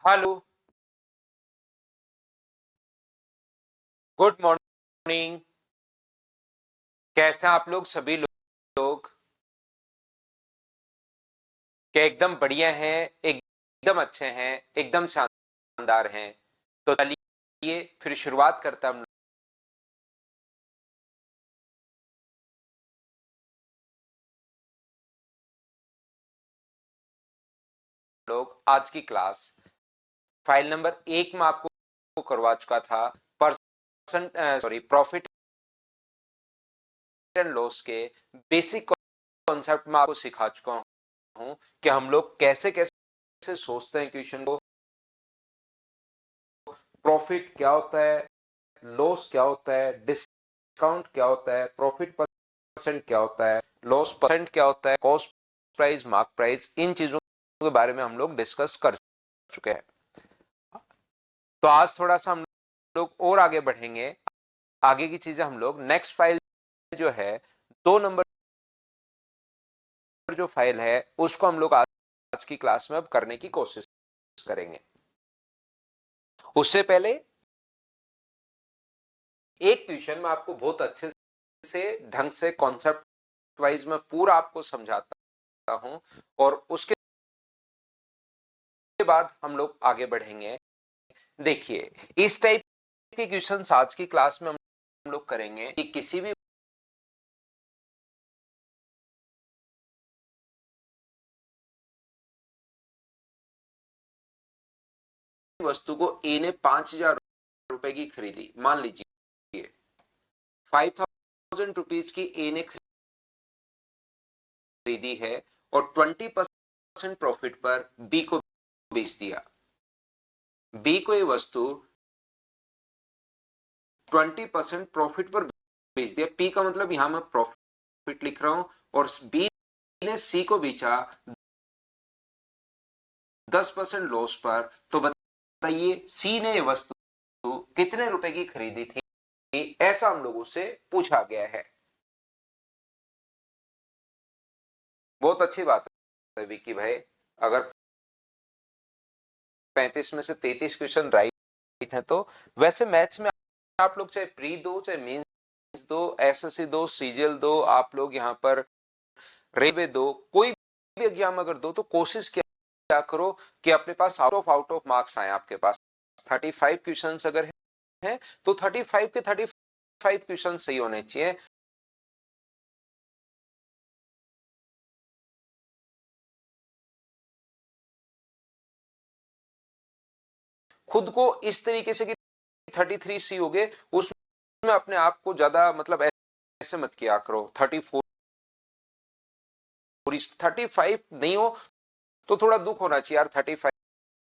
Hello, good morning. कैसे हैं आप लोग सभी लोग? क्या एकदम बढ़िया हैं, एकदम अच्छे हैं, एकदम शानदार हैं? तो चलिए फिर शुरुआत करते हैं हम लोग आज की क्लास। फाइल नंबर 1 में आपको करवा चुका था परसेंट प्रॉफिट एंड लॉस के बेसिक कॉन्सेप्ट में आपको सिखा चुका हूं कि हम लोग कैसे कैसे सोचते हैं क्वेश्चन को। प्रॉफिट क्या होता है, लॉस क्या होता है, डिस्काउंट क्या होता है, प्रॉफिट परसेंट क्या होता है, लॉस परसेंट क्या होता है, कॉस्ट प्राइस, मार्क प्राइस, इन चीजों के बारे में हम लोग डिस्कस कर चुके हैं। तो आज थोड़ा सा हम लोग और आगे बढ़ेंगे। आगे की चीजें हम लोग नेक्स्ट फाइल जो है 2 नंबर जो फाइल है उसको हम लोग आज की क्लास में अब करने की कोशिश करेंगे। उससे पहले एक क्वेश्चन में आपको बहुत अच्छे से ढंग से कॉन्सेप्ट वाइज में पूरा आपको समझाता हूं और उसके बाद हम लोग आगे बढ़ेंगे। देखिए, इस टाइप के क्वेश्चन आज की क्लास में हम लोग करेंगे कि किसी भी वस्तु को ए ने 5,000 रुपए की खरीदी, मान लीजिए 5,000 रुपीज की ए ने खरीदी है और 20% प्रॉफिट पर बी को बेच दिया। बी को ये वस्तु 20% प्रॉफिट पर बेच दिया। पी का मतलब यहां मैं प्रॉफिट लिख रहा हूं और बी ने सी को बेचा 10% लॉस पर। तो बताइए सी ने ये वस्तु कितने रुपए की खरीदी थी, ऐसा हम लोगों से पूछा गया है। बहुत अच्छी बात है विकी भाई, अगर 35 में से 33 क्वेश्चन राइट है तो वैसे मैथ्स में आप लोग चाहे प्री दो, चाहे मेंस दो, एसएससी दो, सीजीएल दो, आप लोग यहाँ पर रेलवे दो, कोई भी एग्जाम अगर दो तो कोशिश क्या करो कि अपने पास आउट ऑफ मार्क्स आए। आपके पास 35 क्वेश्चन अगर है तो 35 के 35 क्वेश्चन सही होने चाहिए। खुद को इस तरीके से कि 33 सी हो गए, उसमें अपने आप को ज्यादा मतलब ऐसे मत किया करो। 34 35 नहीं हो तो थोड़ा दुख होना चाहिए यार। 35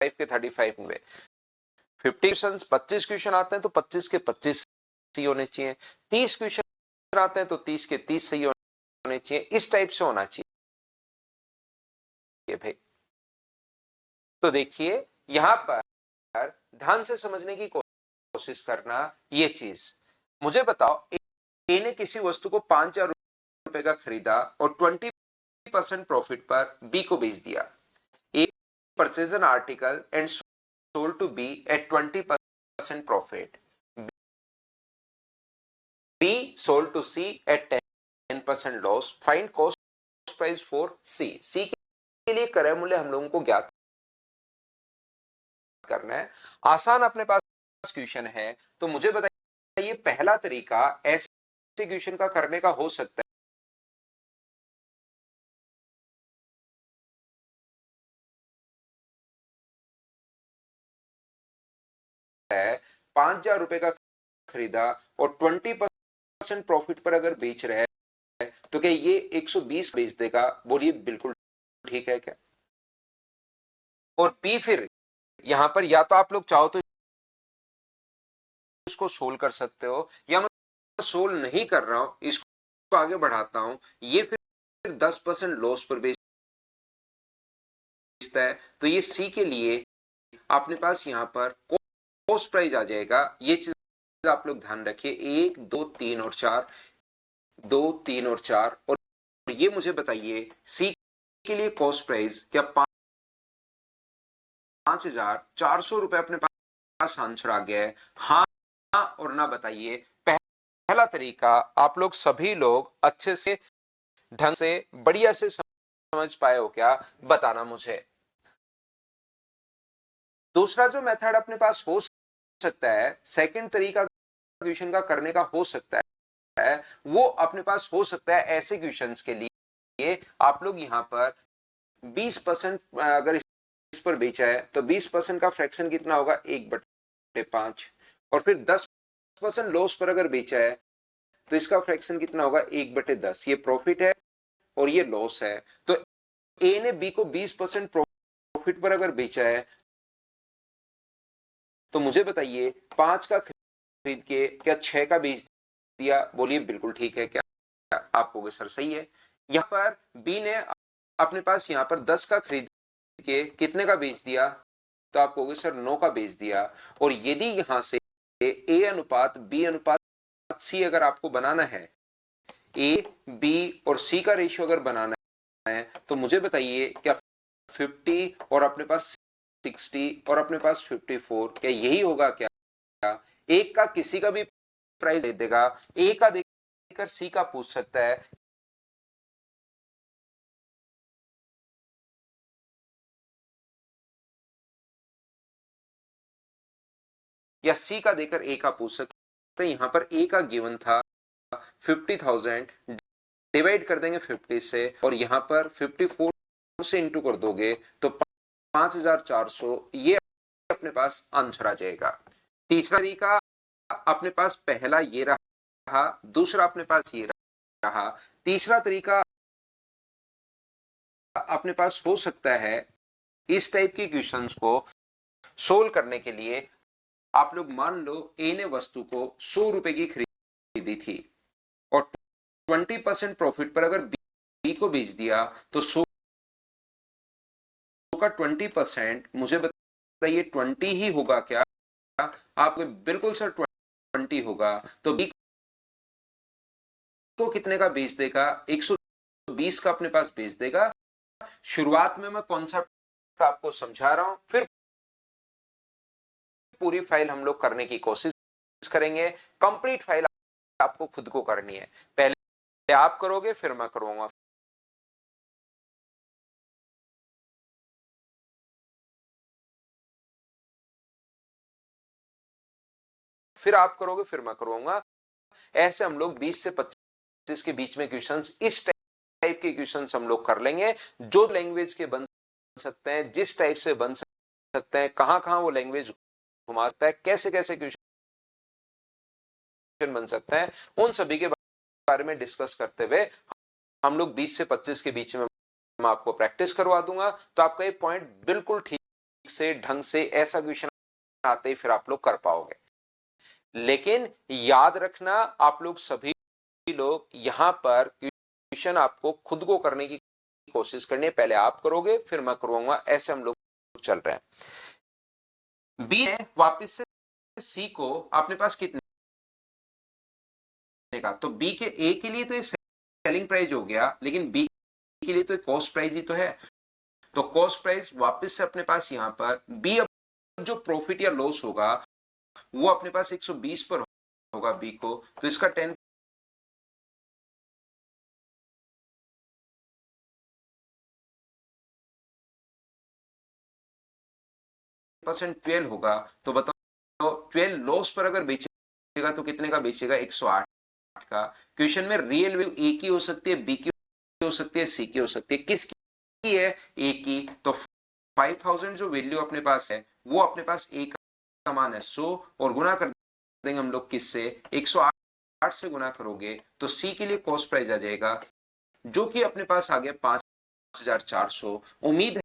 के 35 में 50 क्वेश्चन 25 क्वेश्चन आते हैं तो 25 के 25 सही होने चाहिए। 30 क्वेश्चन आते हैं तो 30 के 30 सही होने चाहिए। इस टाइप से होना चाहिए भाई। तो देखिए यहां पर ध्यान से समझने की कोशिश करना। ये चीज मुझे बताओ, ए ने किसी वस्तु को 5,000 रुपए का खरीदा और 20% प्रॉफिट पर बी को बेच दिया। A purchase an article and sold to B at 20% profit. B sold to C at 10% loss. Find cost price for C. C के लिए क्रय मूल्य हम लोगों को ज्ञात करना है। आसान अपने पास क्वेश्चन है तो मुझे बताइए पहला तरीका ऐसे क्वेश्चन का करने का हो सकता है। 5,000 रुपए का खरीदा और 20% प्रॉफिट पर अगर बेच रहे हैं तो क्या ये 120 बेच देगा? बोलिए बिल्कुल ठीक है क्या? और पी फिर यहां पर या तो आप लोग चाहो तो इसको सोल्व कर सकते हो, या मैं सोल्व नहीं कर रहा हूं, इसको आगे बढ़ाता हूं। ये फिर 10% लॉस पर बेचता है तो ये सी के लिए अपने पास यहां पर कॉस्ट प्राइस आ जाएगा। ये चीज आप लोग ध्यान रखिए। 1 2 3 और 4, 2 3 और 4। और ये मुझे बताइए सी के लिए कॉस्ट प्राइस क्या 5,400 रुपए अपने पास आंसर आ गया है। हाँ और ना बताइए। पहला तरीका आप लोग सभी लोग अच्छे से ढंग से बढ़िया से समझ पाए हो क्या, बताना मुझे। दूसरा जो मेथड अपने पास हो सकता है, सेकंड तरीका क्वेश्चन का करने का हो सकता है, वो अपने पास हो सकता है ऐसे क्वेश्चंस के लिए आप लोग यहां पर 20% अगर इस पर बेचा है तो 20% का फ्रैक्शन कितना होगा, 1/5। और फिर 10% लॉस पर अगर बेचा है तो इसका फ्रैक्शन कितना होगा, 1/10। ये प्रॉफिट है और ये लॉस है। तो ए ने बी को 20% प्रॉफिट पर अगर बेचा है तो मुझे बताइए 5 का खरीद के क्या 6 का बेच दिया? बोलिए बिल्कुल ठीक है क्या? आप कहोगे सर सही है। यहां पर बी ने अपने पास यहां पर 10 का खरीद के कितने का बेच दिया? तो आप कहोगे सर 9 का बेच दिया। और यदि यहां से ए अनुपात बी अनुपात सी अगर आपको बनाना है, ए बी और सी का रेशियो अगर बनाना है, तो मुझे बताइए क्या 50 और अपने पास 60 और अपने पास 54, क्या यही होगा क्या? एक का किसी का भी प्राइस दे देगा, ए का देकर सी का पूछ सकता है, या सी का देकर ए का पूछ सकता है। यहां पर ए का गिवन था 50,000, डिवाइड कर देंगे 50 से और यहां पर 54 से इंटू कर दोगे तो 5,400, ये अपने पास आंसर आ जाएगा। तीसरा तरीका अपने पास पहला ये रहा, दूसरा अपने पास ये रहा। तीसरा तरीका अपने पास हो सकता है, इस टाइप के क्वेश्चंस को सोल्व करने के लिए आप लोग मान लो ए ने वस्तु को 100 रुपए की खरीदी थी और 20% प्रॉफिट पर अगर बी को बेच दिया तो 100 का 20%, मुझे बताइए 20 ही होगा क्या? आपको बिल्कुल सर 20 होगा। तो बी को कितने का बेच देगा? 120 का अपने पास बेच देगा। शुरुआत में मैं कॉन्सेप्ट आपको समझा रहा हूं, फिर पूरी फाइल हम लोग करने की कोशिश करेंगे। कंप्लीट फाइल आपको खुद को करनी है, पहले आप करोगे फिर मैं करूंगा। फिर आप करोगे फिर मैं करूंगा। ऐसे हम लोग 20 से 25 के बीच में क्वेश्चंस, इस टाइप के क्वेश्चंस हम लोग कर लेंगे, जो लैंग्वेज के बन सकते हैं, जिस टाइप से बन सकते हैं, कहां कहां वो लैंग्वेज घुमा सकता है, कैसे कैसे क्वेश्चन बन सकते हैं, उन सभी के बारे में डिस्कस करते हुए हम लोग 20 से 25 के बीच में मैं आपको प्रैक्टिस करवा दूंगा। तो आपका ये पॉइंट बिल्कुल ठीक से ढंग से ऐसा क्वेश्चन आते ही फिर आप लोग कर पाओगे। लेकिन याद रखना, आप लोग सभी लोग यहां पर क्वेश्चन आपको खुद को करने की कोशिश करनी है, पहले आप करोगे फिर मैं करवाऊंगा, ऐसे हम लोग चल रहे हैं। बी है वापस से सी को अपने पास कितने का, तो बी के ए के लिए तो ये सेलिंग प्राइस हो गया, लेकिन बी के लिए तो कॉस्ट प्राइस ही तो है। तो कॉस्ट प्राइस वापस से अपने पास यहां पर बी, अब जो प्रॉफिट या लॉस होगा वो अपने पास 120 पर होगा बी को, तो इसका 10% 12 होगा। तो बताओ 12 लॉस पर अगर बेचेगा तो कितने का बेचेगा? 108 का। क्वेश्चन में रियल वैल्यू ए की हो सकती है, बी की हो सकती है, सी की हो सकती है, किसकी है? ए की। तो 5000 जो वैल्यू अपने पास है वो अपने पास ए का मान है 100 और गुना कर देंगे हम लोग किससे? 108 से गुना करोगे तो सी के लिए कॉस्ट प्राइस आ जाएगा जो कि अपने पास आ गया 5,400। उम्मीद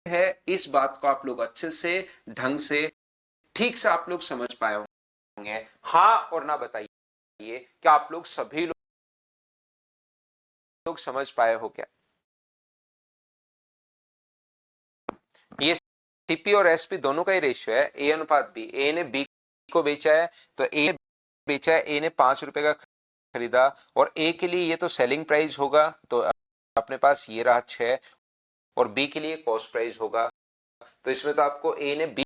है इस बात को आप लोग अच्छे से ढंग से ठीक से आप लोग समझ पाए होंगे। हाँ और ना बताइए क्या आप लोग सभी लोग समझ पाए हो क्या? ये सीपी और एसपी दोनों का ही रेशियो है, ए अनुपात बी। ए ने बी को बेचा है तो ए बेचा है, ए ने 5 रुपए का खरीदा और ए के लिए ये तो सेलिंग प्राइस होगा, तो अपने पास ये रहा 6 और बी के लिए कॉस्ट प्राइस होगा तो इसमें तो आपको ए ने बी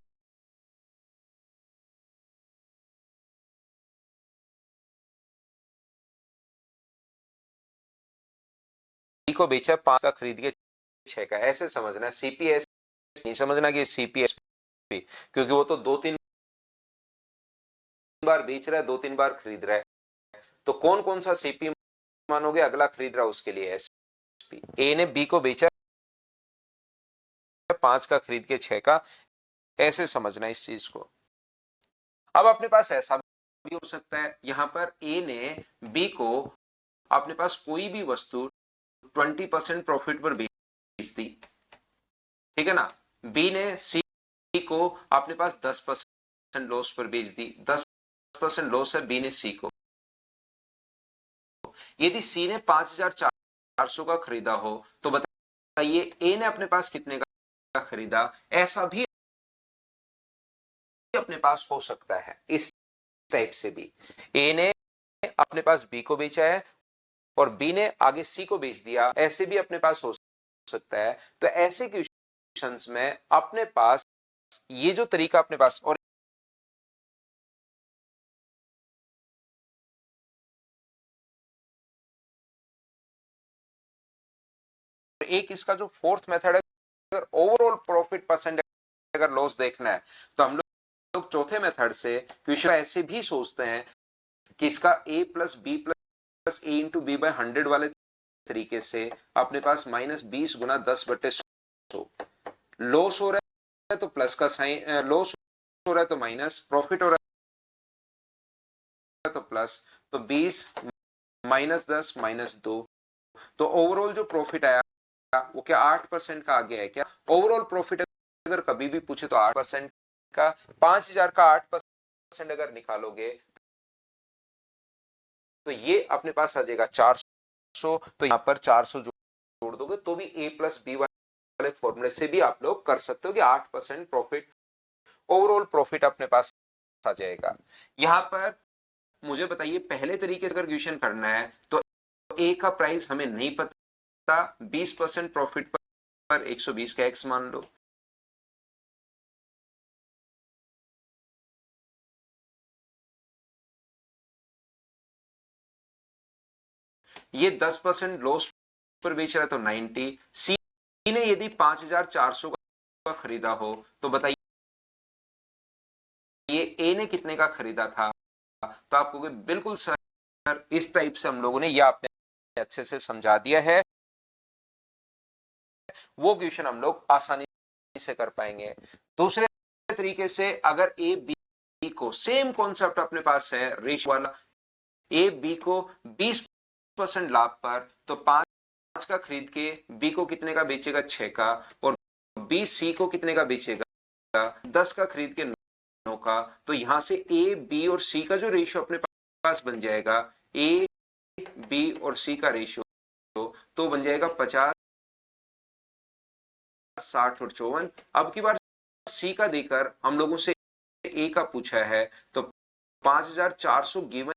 को बेचा 5 का खरीद के 6 का, ऐसे समझना है। सीपीएस नहीं समझना कि सीपीएस, क्योंकि वो तो 2-3 बार बेच रहा है, 2-3 बार खरीद रहा है। तो कौन कौन सा सीपी मानोगे, अगला खरीद रहा है उसके लिए एसपी। ए ने बी को बेचा 5 का खरीद के 6 का, ऐसे समझना इस चीज को। अब अपने पास ऐसा भी हो सकता है, यहां पर ए ने बी को अपने पास कोई भी वस्तु 20% प्रॉफिट पर बेच दी, ठीक है ना। बी ने सी को अपने पास 10% लॉस पर बेच दी, 10% लॉस है बी ने सी को। यदि सी ने 5,400 का खरीदा हो तो बताइए ए ने अपने पास कितने का खरीदा। ऐसा भी अपने पास हो सकता है, इस टाइप से भी ए ने अपने पास बी को बेचा है और बी ने आगे सी को बेच दिया, ऐसे भी अपने पास हो सकता है। तो ऐसे क्वेश्चंस में अपने पास ये जो तरीका अपने पास, और एक इसका जो फोर्थ मेथड है, अगर ओवरऑल प्रॉफिट परसेंट अगर लॉस देखना है तो हम लोग चौथे मेथड से क्वेश्चन ऐसे भी सोचते हैं कि इसका a plus B plus A into B by 100 वाले तरीके से अपने पास -20 गुना 10/100 लॉस हो रहा है तो प्लस का साइन, लॉस हो रहा है तो माइनस, प्रॉफिट हो रहा है तो प्लस, तो 20 -10 -2, तो ओवरऑल जो प्रॉफिट आया वो क्या 8% का आ गया है क्या। ओवरऑल प्रॉफिट अगर कभी भी पूछे तो 8% का, 5,000 का 8% अगर निकालोगे तो ये अपने पास आ जाएगा 400। तो यहां पर 400 जोड़ दोगे तो भी a प्लस बी वाले फॉर्मूले से भी आप लोग कर सकते हो कि 8% प्रॉफिट, ओवरऑल प्रॉफिट अपने पास आ जाएगा। यहां पर मुझे बताइए पहले तरीके से अगर क्वेश्चन करना है तो ए का प्राइस हमें नहीं पता, 20% प्रॉफिट पर 120 का एक्स मान लो, ये 10% लॉस पर बेच रहा है तो 90। सी ने यदि 5,400 का खरीदा हो तो बताइए ये ए ने कितने का खरीदा था। तो आप कहोगे बिल्कुल सर, इस टाइप से हम लोगों ने यह आपने अच्छे से समझा दिया है, वो क्वेश्चन हम लोग आसानी से कर पाएंगे। दूसरे तरीके से अगर ए बी को सेम कॉन्सेप्ट अपने पास है रेशियो वाला, ए बी को 20% लाभ पर, तो 5 का खरीद के बी को कितने का बेचेगा 6 का, और बी सी को कितने का बेचेगा 10 का खरीद के 9 का। तो यहां से ए बी और सी का जो रेशियो अपने पास बन जाएगा, ए बी और सी का रेशियो तो बन जाएगा 50, 60 और 54। अब की बार सी का देकर हम लोगों से ए का पूछा है तो 5,400 गिवन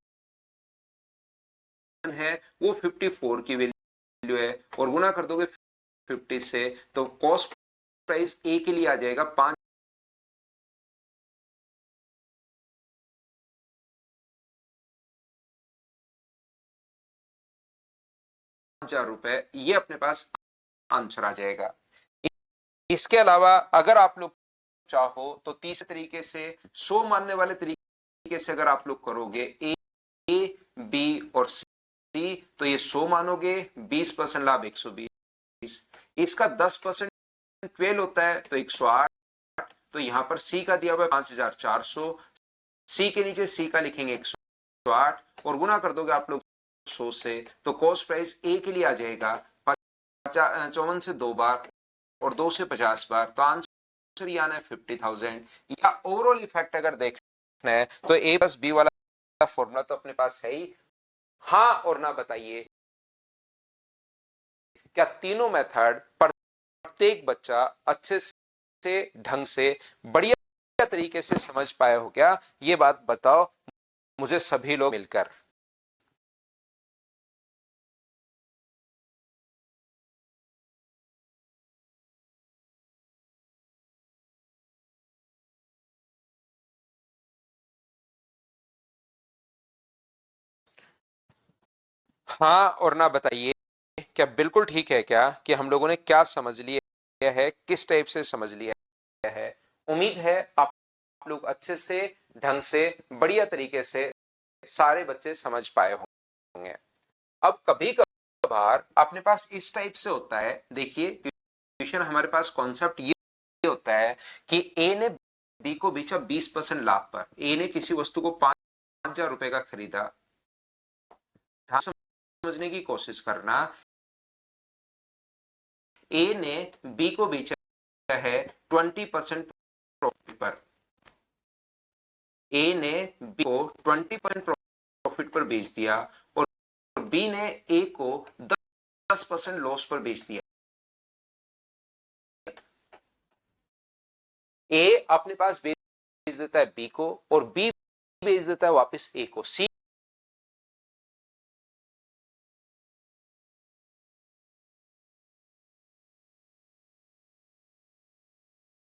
है, वो 54 की वैल्यू है, और गुना कर दोगे 50 से तो कॉस्ट प्राइस ए के लिए आ जाएगा 5,000 रुपए, ये अपने पास आंसर आ जाएगा। इसके अलावा अगर आप लोग चाहो तो तीसरे तरीके से 100 मानने वाले तरीके से अगर आप लोग करोगे ए बी और सी, तो ये 100 मानोगे, 20% लाभ 120, इसका 10% 12 होता है तो 108। तो यहां पर सी का दिया हुआ है 5,400, सी के नीचे सी का लिखेंगे 108 और गुना कर दोगे आप लोग 100 से, तो कॉस्ट प्राइस ए के लिए आ जाएगा 54 से 2 बार और 2 से 50 बार, तो आंसर ये आना है 50,000। या ओवरऑल इफेक्ट अगर देखना है तो ए प्लस बी वाला फॉर्मूला तो अपने पास है ही। हाँ और ना बताइए, क्या तीनों मेथड प्रत्येक बच्चा अच्छे से ढंग से बढ़िया तरीके से समझ पाया हो क्या, ये बात बताओ मुझे सभी लोग मिलकर। हाँ और ना बताइए, क्या बिल्कुल ठीक है क्या कि हम लोगों ने क्या समझ लिया है, किस टाइप से समझ लिया है? उम्मीद है आप लोग अच्छे से, ढंग से, बढ़िया तरीके से सारे बच्चे समझ पाए होंगे। अब कभी कभार अपने पास इस टाइप से होता है, देखिए क्वेश्चन हमारे पास कॉन्सेप्ट ये होता है कि ए ने बी को बेचा 20% लाभ पर। ए ने किसी वस्तु को 5,000 रुपए का खरीदा। ध्यान से समझने की कोशिश करना, ए ने बी को बेचा है 20% प्रॉफिट पर। ए ने बी को 20% प्रॉफिट पर बेच दिया और बी ने ए को 10% लॉस पर बेच दिया। ए अपने पास बेच देता है बी को और बी बेच देता है वापस ए को। सी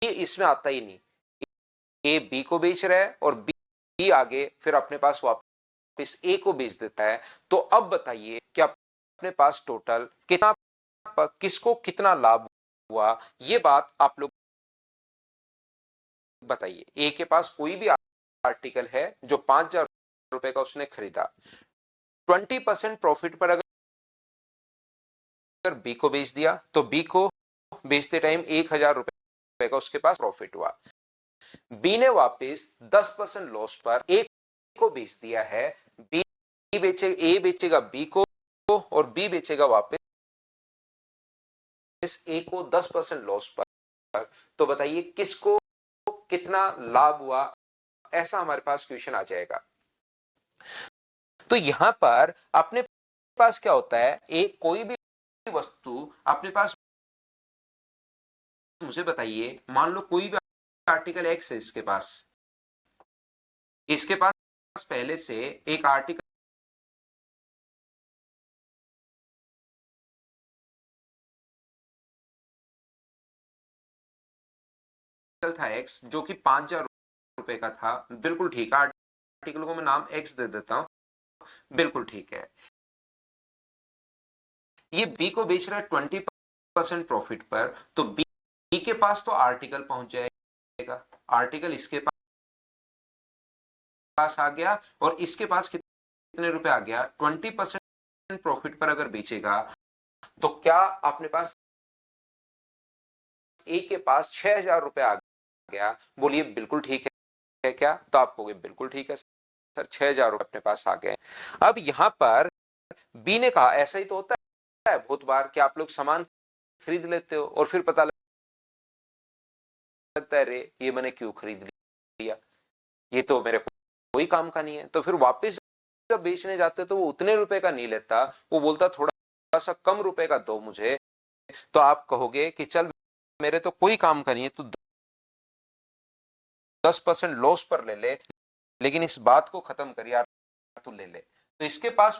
इसमें आता ही नहीं। ए बी को बेच रहा है और बी आगे फिर अपने पास वापस ए को बेच देता है। तो अब बताइए कि अपने पास टोटल कितना, किसको कितना लाभ हुआ, ये बात आप लोग बताइए। ए के पास कोई भी आर्टिकल है जो 5,000 रुपए का उसने खरीदा, 20% प्रॉफिट पर अगर बी को बेच दिया तो बी को बेचते टाइम 1,000 रुपए का उसके पास प्रॉफिट हुआ। बी ने वापस 10% लॉस पर ए को बेच दिया है। बी ए बेचेगा बी को और बी बेचेगा वापस ए को 10% लॉस पर। तो बताइए किसको कितना लाभ हुआ, ऐसा हमारे पास क्वेश्चन आ जाएगा। तो यहां पर अपने पास क्या होता है, एक कोई भी वस्तु अपने पास, मुझे बताइए, मान लो कोई भी आर्टिकल एक्स है, इसके पास पहले से एक आर्टिकल था एक्स जो कि 5,000 रुपए का था। बिल्कुल ठीक है, आर्टिकल को मैं नाम एक्स दे देता हूं, बिल्कुल ठीक है। ये बी को बेच रहा है 20% प्रॉफिट पर, तो बी के पास तो आर्टिकल पहुंच जाएगा, आर्टिकल इसके पास आ गया और इसके पास कितने रुपए आ गया, 20% प्रॉफिट पर अगर बेचेगा तो क्या अपने पास ए के पास 6,000 रुपए आ गया। बोलिए बिल्कुल ठीक है क्या? तो आप कहोगे बिल्कुल ठीक है सर, 6,000 रुपए अपने पास आ गए। अब यहां पर बी ने कहा, ऐसा ही तो होता है बहुत बार कि आप लोग सामान खरीद लेते हो और फिर पता लगता है रे ये मैंने क्यों खरीद लिया, ये तो मेरे कोई काम का नहीं है। तो फिर वापस जब बेचने जाते तो वो उतने रुपए का नहीं लेता, वो बोलता थोड़ा सा कम रुपए का दो मुझे। तो आप कहोगे कि चल मेरे तो कोई काम का नहीं है, तू 10% लॉस पर ले ले, लेकिन इस बात को खत्म कर यार, तू ले ले। तो इसके पास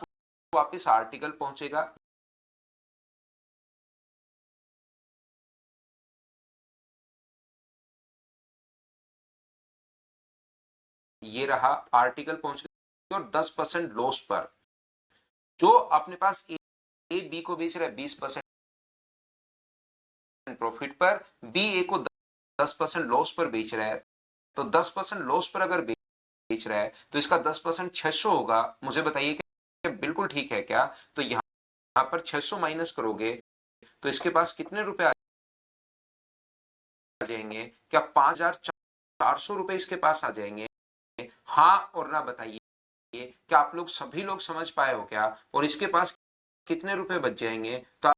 वापस आर्टिकल पहुंचेगा, ये रहा आर्टिकल पहुंच गया। और 10% लॉस पर जो अपने पास ए बी को बेच रहा है 20% प्रॉफिट पर, बी ए को 10% लॉस पर बेच रहा है। तो 10% लॉस पर अगर बेच रहा है तो इसका 10% 600 होगा। मुझे बताइए कि बिल्कुल ठीक है क्या? तो यहां पर 600 माइनस करोगे तो इसके पास कितने रुपए आ जाएंगे? क्या 5,400 रुपए इसके पास आ जाएंगे? हाँ और ना बताइए, क्या आप लोग सभी लोग समझ पाए हो क्या? और इसके पास कितने रुपए बच जाएंगे? तो आप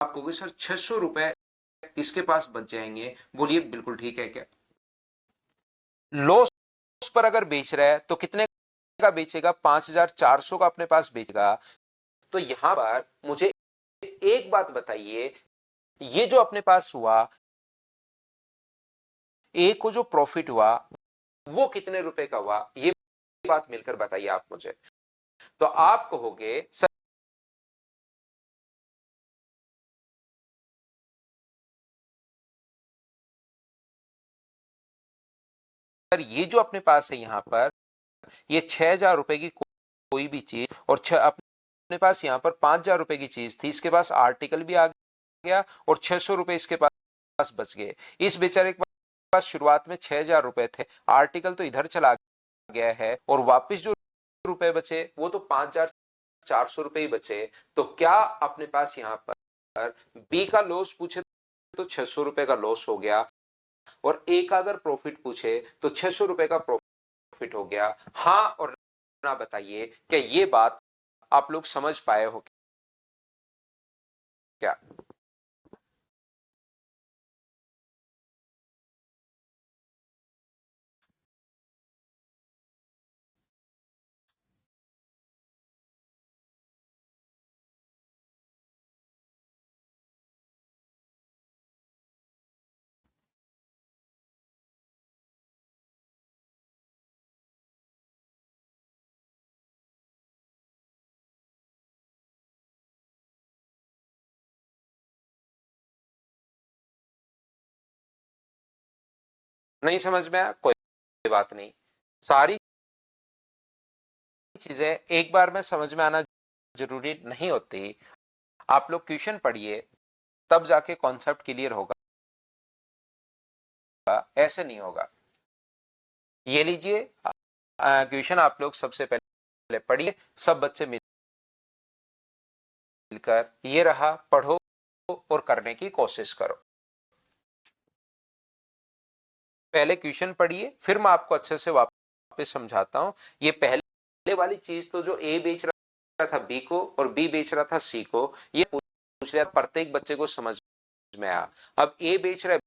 कहोगे सर 600 रुपए इसके पास बच जाएंगे। बोलिए बिल्कुल ठीक है क्या? लॉस पर अगर बेच रहा है तो कितने का बेचेगा? 5,400 का अपने पास बेचेगा। तो यहां पर मुझे एक बात बताइए, ये जो अपने पास हुआ, ए को जो प्रॉफिट हुआ वो कितने रुपए का हुआ, ये बात मिलकर बताइए आप मुझे। तो आप कहोगे सर ये जो अपने पास है यहां पर, ये 6,000 रुपए की कोई भी चीज और अपने पास यहाँ पर 5,000 रुपए की चीज थी, इसके पास आर्टिकल भी आ गया और 600 रुपए इसके पास बच गए। इस बेचारे के पास शुरुआत में 6,000 रुपए थे, आर्टिकल तो इधर चला गया है और वापस जो रुपए बचे वो तो 5,400 रुपए ही बचे। तो क्या अपने पास यहाँ पर बी का लॉस पूछे तो 600 रुपए का लॉस हो गया, और ए का अगर प्रॉफिट पूछे तो 600 रुपए का प्रॉफिट हो गया। हाँ और ना बताइए क्या ये बात आप लोग समझ पाए हो क्या? नहीं समझ में आया, कोई बात नहीं। सारी चीजें एक बार में समझ में आना जरूरी नहीं होती। आप लोग क्वेश्चन पढ़िए तब जाके कॉन्सेप्ट क्लियर होगा, ऐसे नहीं होगा। ये लीजिए क्वेश्चन आप लोग सबसे पहले पढ़िए, सब बच्चे मिलकर, ये रहा, पढ़ो और करने की कोशिश करो। पहले क्वेश्चन पढ़िए फिर मैं आपको अच्छे से वापस समझाता हूं। ये पहले वाली चीज तो जो ए बेच रहा था बी को और बी बेच रहा था सी को, ये पूछ रहा प्रत्येक बच्चे को समझ में आया। अब ए बेच रहा है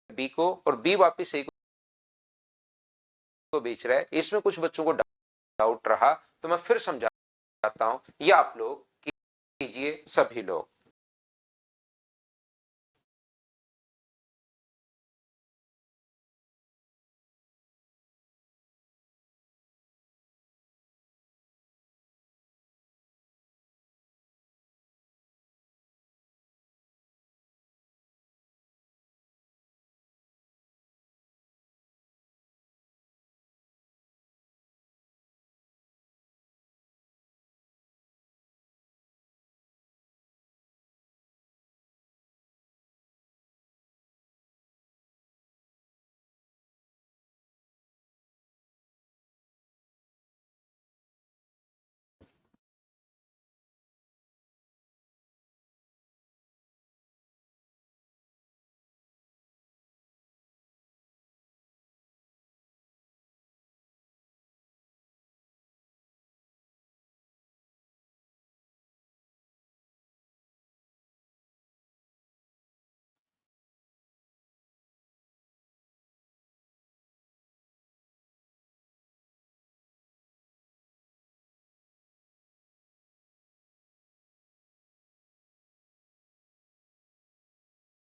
बी को और बी वापस ए को बेच रहा है, इसमें कुछ बच्चों को डाउट रहा तो मैं फिर समझाता हूं, ये आप लोग कीजिए सभी लोग।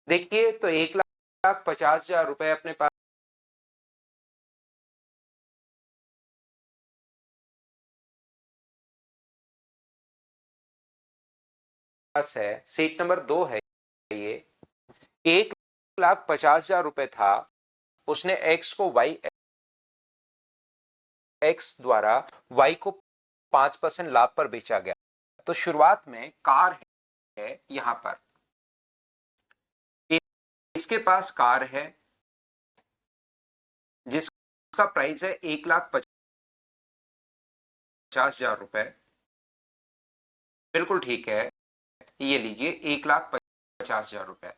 देखिए तो 1,50,000 रुपए अपने पास है, सीट नंबर 2 है ये। 1,50,000 रुपए था, उसने एक्स को वाई एक्स द्वारा वाई को 5% लाभ पर बेचा गया। तो शुरुआत में कार है यहां पर, इसके पास कार है जिसका प्राइस है 1,50,000 रुपए। बिल्कुल ठीक है, ये लीजिए 1,50,000 रुपए।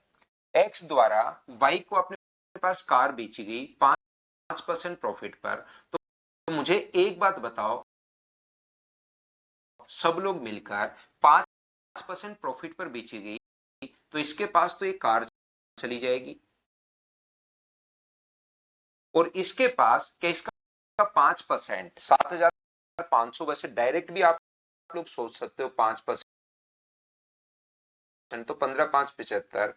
एक्स द्वारा वाई को अपने पास कार बेची गई 5% प्रॉफिट पर। तो मुझे एक बात बताओ, सब लोग मिलकर 5% प्रॉफिट पर बेची गई तो इसके पास तो एक कार चली जाएगी, और इसके पास क्या इसका 5%, 7,500, वैसे डायरेक्ट भी आप लोग सोच सकते हो 5%, तो 15 5 75,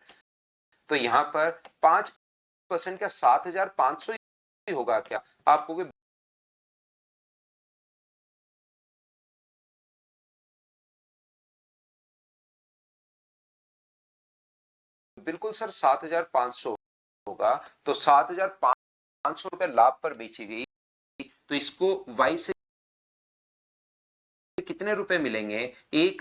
तो यहां पर 5% का 7,500 ही होगा क्या? आपको बिल्कुल सर 7,500 होगा, तो 7,500 रुपए लाभ पर बेची गई, तो इसको वाई से कितने रुपए मिलेंगे? एक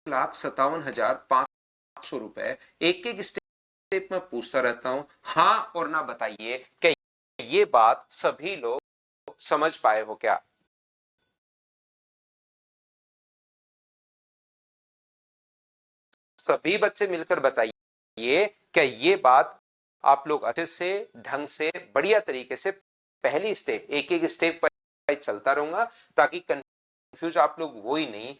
1,57,500 रुपए। एक एक स्टेप में पूछता रहता हूं, हाँ और ना बताइए क्या ये बात सभी लोग समझ पाए हो क्या? सभी बच्चे मिलकर बताइए क्या ये बात आप लोग अच्छे से, ढंग से, बढ़िया तरीके से, पहली स्टेप, एक एक स्टेप वाइज चलता रहूंगा ताकि कंफ्यूज आप लोग वो ही नहीं।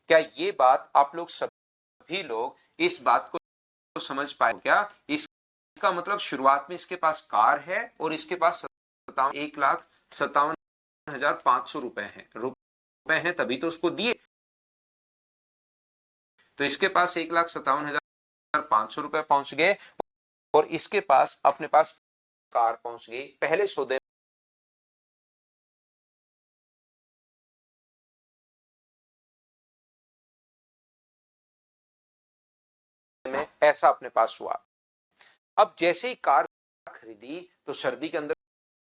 क्या ये बात आप लोग सभी लोग इस बात को समझ पाए क्या? इसका मतलब शुरुआत में इसके पास कार है और इसके पास 1,57,500 रुपए हैं तभी तो उसको दिए। तो इसके पास 1,57,500 रुपए पहुंच गए और इसके पास अपने पास कार पहुंच गई। पहले सौदे में ऐसा अपने पास हुआ। अब जैसे ही कार खरीदी तो सर्दी के अंदर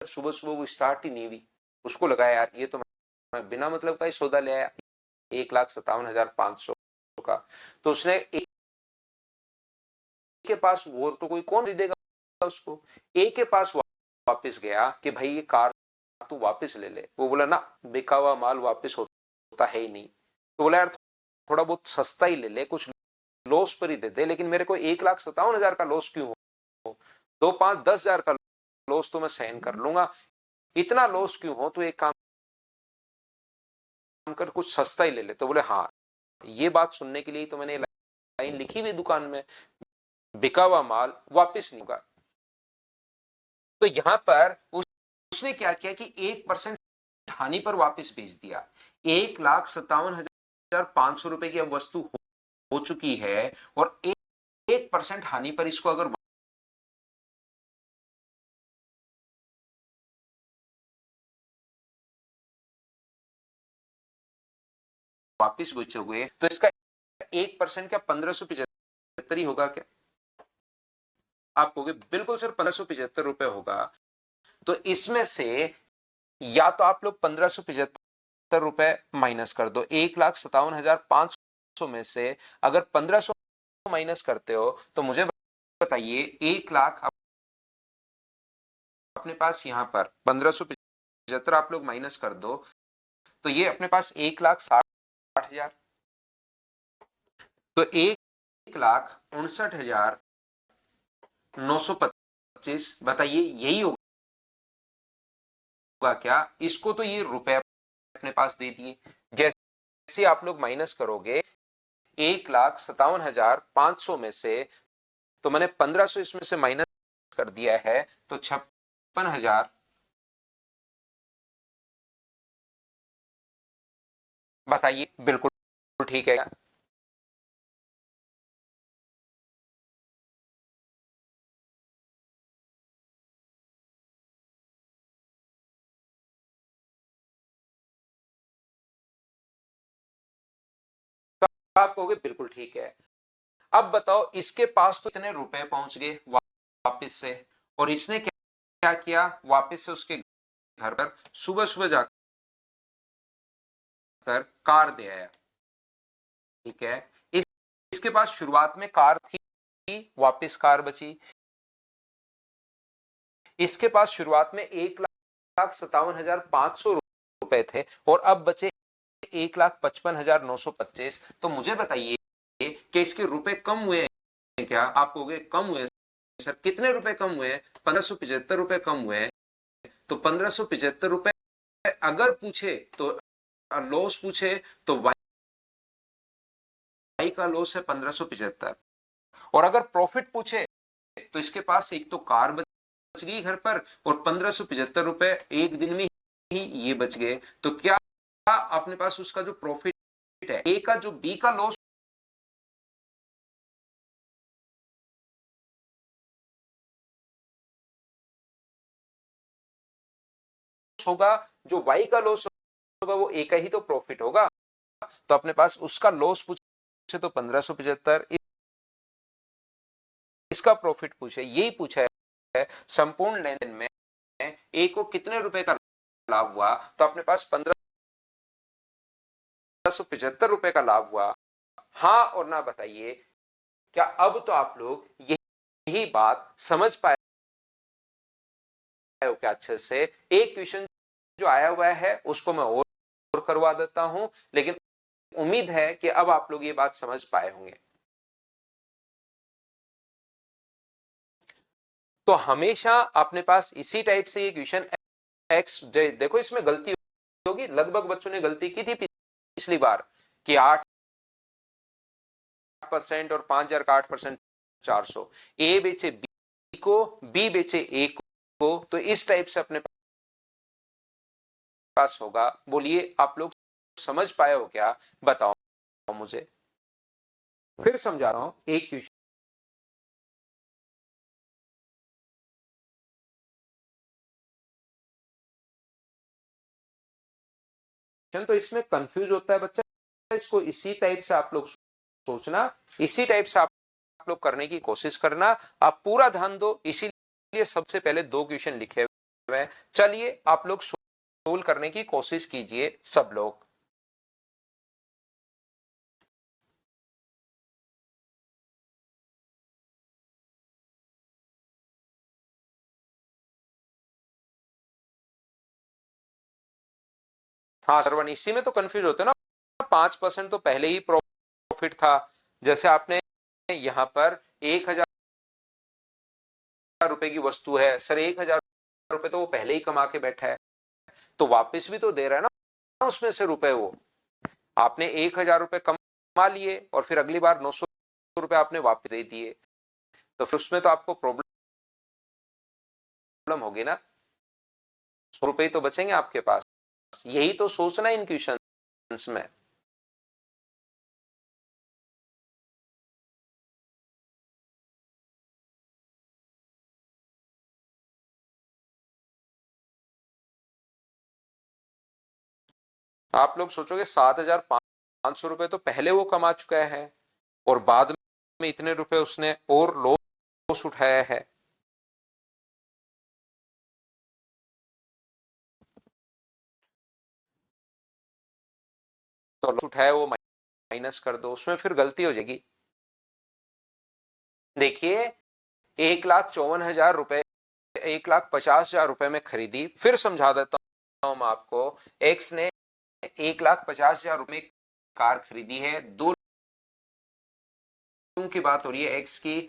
सुबह सुबह वो स्टार्ट ही नहीं हुई। उसको लगा यार ये तो मैं बिना मतलब का ही सौदा ले आया, 1,57,500 का। तो उसने एक के पास, वो तो कोई कौन खरीदेगा उसको, एक के पास वापस गया कि भाई ये कार तू वापस ले ले। वो बोला ना, बिका हुआ माल वापस होता है ही नहीं। तो बोला यार थोड़ा बहुत सस्ता ही ले ले, कुछ लॉस पर ही दे दे, लेकिन मेरे को 1,57,000 का लॉस क्यों हो? 2, 5, 10,000 का लॉस तो मैं सहन कर लूंगा, इतना लॉस क्यों हो? तो एक काम कर, कुछ सस्ता ही ले ले। तो बोले हाँ, ये बात सुनने के लिए तो मैंने लाइन लिखी हुई दुकान में, बिका हुआ माल वापिस नहीं होगा। तो यहां पर उसने क्या किया कि 1% हानि पर वापस भेज दिया। 1,57,500 रुपए की अब वस्तु हो चुकी है और 1% हानि पर इसको अगर वापिस बेचोगे तो इसका 1% क्या 1,575 ही होगा क्या? आप कहोगे बिल्कुल सर 1,575 होगा। तो इसमें से या तो आप लोग 1,575 माइनस कर दो, 1,57,500 में से अगर 1,500 माइनस करते हो तो मुझे बताइए 1,00,000 अपने पास यहां पर 1,575 आप लोग माइनस कर दो तो ये अपने पास 1,60,000। तो 1,59,925 बताइए यही होगा क्या? इसको तो ये रुपए अपने पास दे दिए। जैसे आप लोग माइनस करोगे 1,57,500 में से, तो मैंने 1,500 इसमें से माइनस कर दिया है तो 56,000। बताइए बिल्कुल ठीक है। तो आप कहोगे बिल्कुल ठीक है। अब बताओ इसके पास तो इतने रुपए पहुंच गए वापस से, और इसने क्या किया, वापस से उसके घर पर सुबह सुबह जाकर कार दे आया। ठीक है, इसके पास शुरुआत में कार थी, वापस कार बची। इसके पास शुरुआत में 1,57,500 रुपए थे और अब बचे 1,55,925। तो मुझे बताइए कि इसके रुपए कम हुए हैं क्या? आप कहोगे कम हुए सर, कितने रुपए कम हुए? 1,575 रुपए कम हुए। तो 1,575 रुपए अगर पूछे तो लॉस पूछे तो वाई का लॉस है 1,575, और अगर प्रॉफिट पूछे तो इसके पास एक तो कार बच गई घर पर और 1,575 रुपए एक दिन में ही ये बच गए। तो क्या अपने पास उसका जो प्रॉफिट है, ए का जो बी का लॉस होगा, जो वाई का लॉस होगा वो ए का ही तो प्रॉफिट होगा। तो अपने पास उसका लॉस पूछे तो 1,575, इसका प्रॉफिट पूछे, यही पूछा है संपूर्ण लेन देन में ए को कितने रुपए का लाभ हुआ। तो अपने पास 15 ₹1575 का लाभ हुआ। हाँ और ना बताइए, क्या अब तो आप लोग यही बात समझ पाए हो क्या अच्छे से? एक क्वेश्चन जो आया हुआ है उसको मैं और करवा देता हूं, लेकिन उम्मीद है कि अब आप लोग ये बात समझ पाए होंगे। तो हमेशा अपने पास इसी टाइप से ये क्वेश्चन एक्स, देखो इसमें गलती होगी, लगभग बच्चों ने गलती की थी पिछली बार कि 8% और 5,000 का 8% 400, ए बेचे बी को, बी बेचे ए को, तो इस टाइप से अपने पास होगा। बोलिए आप लोग समझ पाए हो क्या? बताओ मुझे। फिर समझा रहा हूं एक क्वेश्चन, तो इसमें कंफ्यूज होता है बच्चा, इसको इसी टाइप से आप लोग सोचना, इसी टाइप से आप लोग करने की कोशिश करना। आप पूरा ध्यान दो, इसीलिए सबसे पहले 2 क्वेश्चन लिखे हुए हैं। चलिए आप लोग सोल्व करने की कोशिश कीजिए सब लोग। हाँ सरवन, इसी में तो कंफ्यूज होते ना, 5% तो पहले ही प्रॉफिट था। जैसे आपने यहां पर 1,000 रुपए की वस्तु है सर, 1,000 रुपए तो वो पहले ही कमा के बैठा है, तो वापस भी तो दे रहा है ना उसमें से रुपए। वो आपने 1,000 रुपए कमा लिए और फिर अगली बार 900 रुपए आपने वापस दे दिए, तो फिर उसमें तो आपको प्रॉब्लम होगी ना। 100 रुपए ही तो बचेंगे आपके पास। यही तो सोचना इन क्वेश्चंस में। आप लोग सोचोगे 7,500 रुपए तो पहले वो कमा चुका है और बाद में इतने रुपए उसने और लॉस उठाया है। तो लॉस उठाया वो माइनस कर दो, उसमें फिर गलती हो जाएगी। देखिए 1,54,000 रुपए, 1,50,000 रुपए में खरीदी। फिर समझा देता हूं मैं आपको। एक्स ने 1,50,000 रुपए कार खरीदी है। दो लोगों की बात हो रही है, एक्स की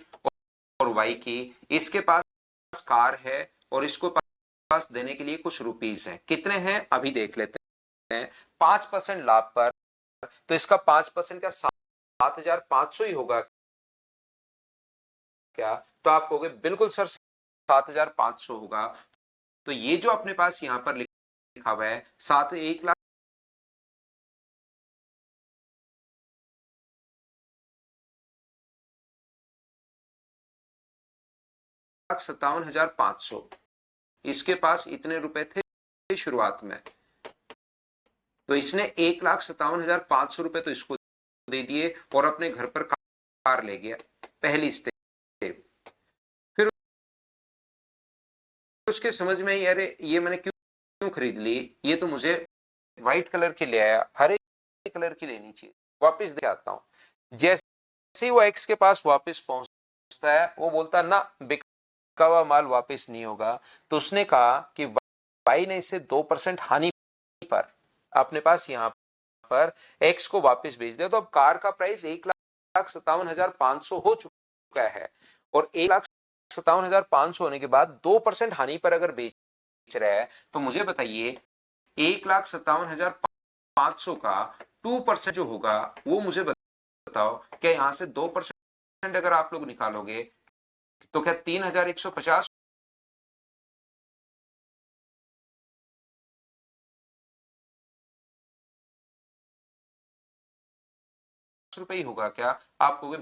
और वाई की। इसके पास कार है और इसको पास देने के लिए कुछ रुपीस हैं। कितने हैं अभी देख लेते हैं। 5% लाभ पर, तो इसका 5% का 7,500 ही होगा क्या? तो आप कहोगे बिल्कुल सर 7,500 होगा। तो ये जो अपने पास यहां पर लिखा हुआ है 1,57,500, इसके पास इतने रुपए थे शुरुआत में, तो इसने 1,57,500 रुपए तो इसको दे दिए और अपने घर पर कार ले गया, पहली स्टेप। फिर उसके समझ में ही, अरे ये मैंने क्यों खरीद ली, ये तो मुझे व्हाइट कलर की ले आया, हरे कलर की लेनी चाहिए, वापिस दे आता हूं। जैसे ही वो एक्स के पास वापस पहुंचता है, वो बोलता ना बिका हुआ माल वापस नहीं होगा। तो उसने कहा कि वाई ने इसे 2% हानि पर अपने पास यहां पर एक्स को वापस भेज दिया। तो अब कार का प्राइस 1,57,500 हो चुका है और 1,57,500 होने के बाद 2% हानि पर अगर बेच रहा है, तो मुझे बताइए 1,57,500 का 2% जो होगा वो मुझे बताओ। क्या यहां से 2% अगर आप लोग निकालोगे तो क्या 3,150 रुपए ही होगा क्या? आप कहोगे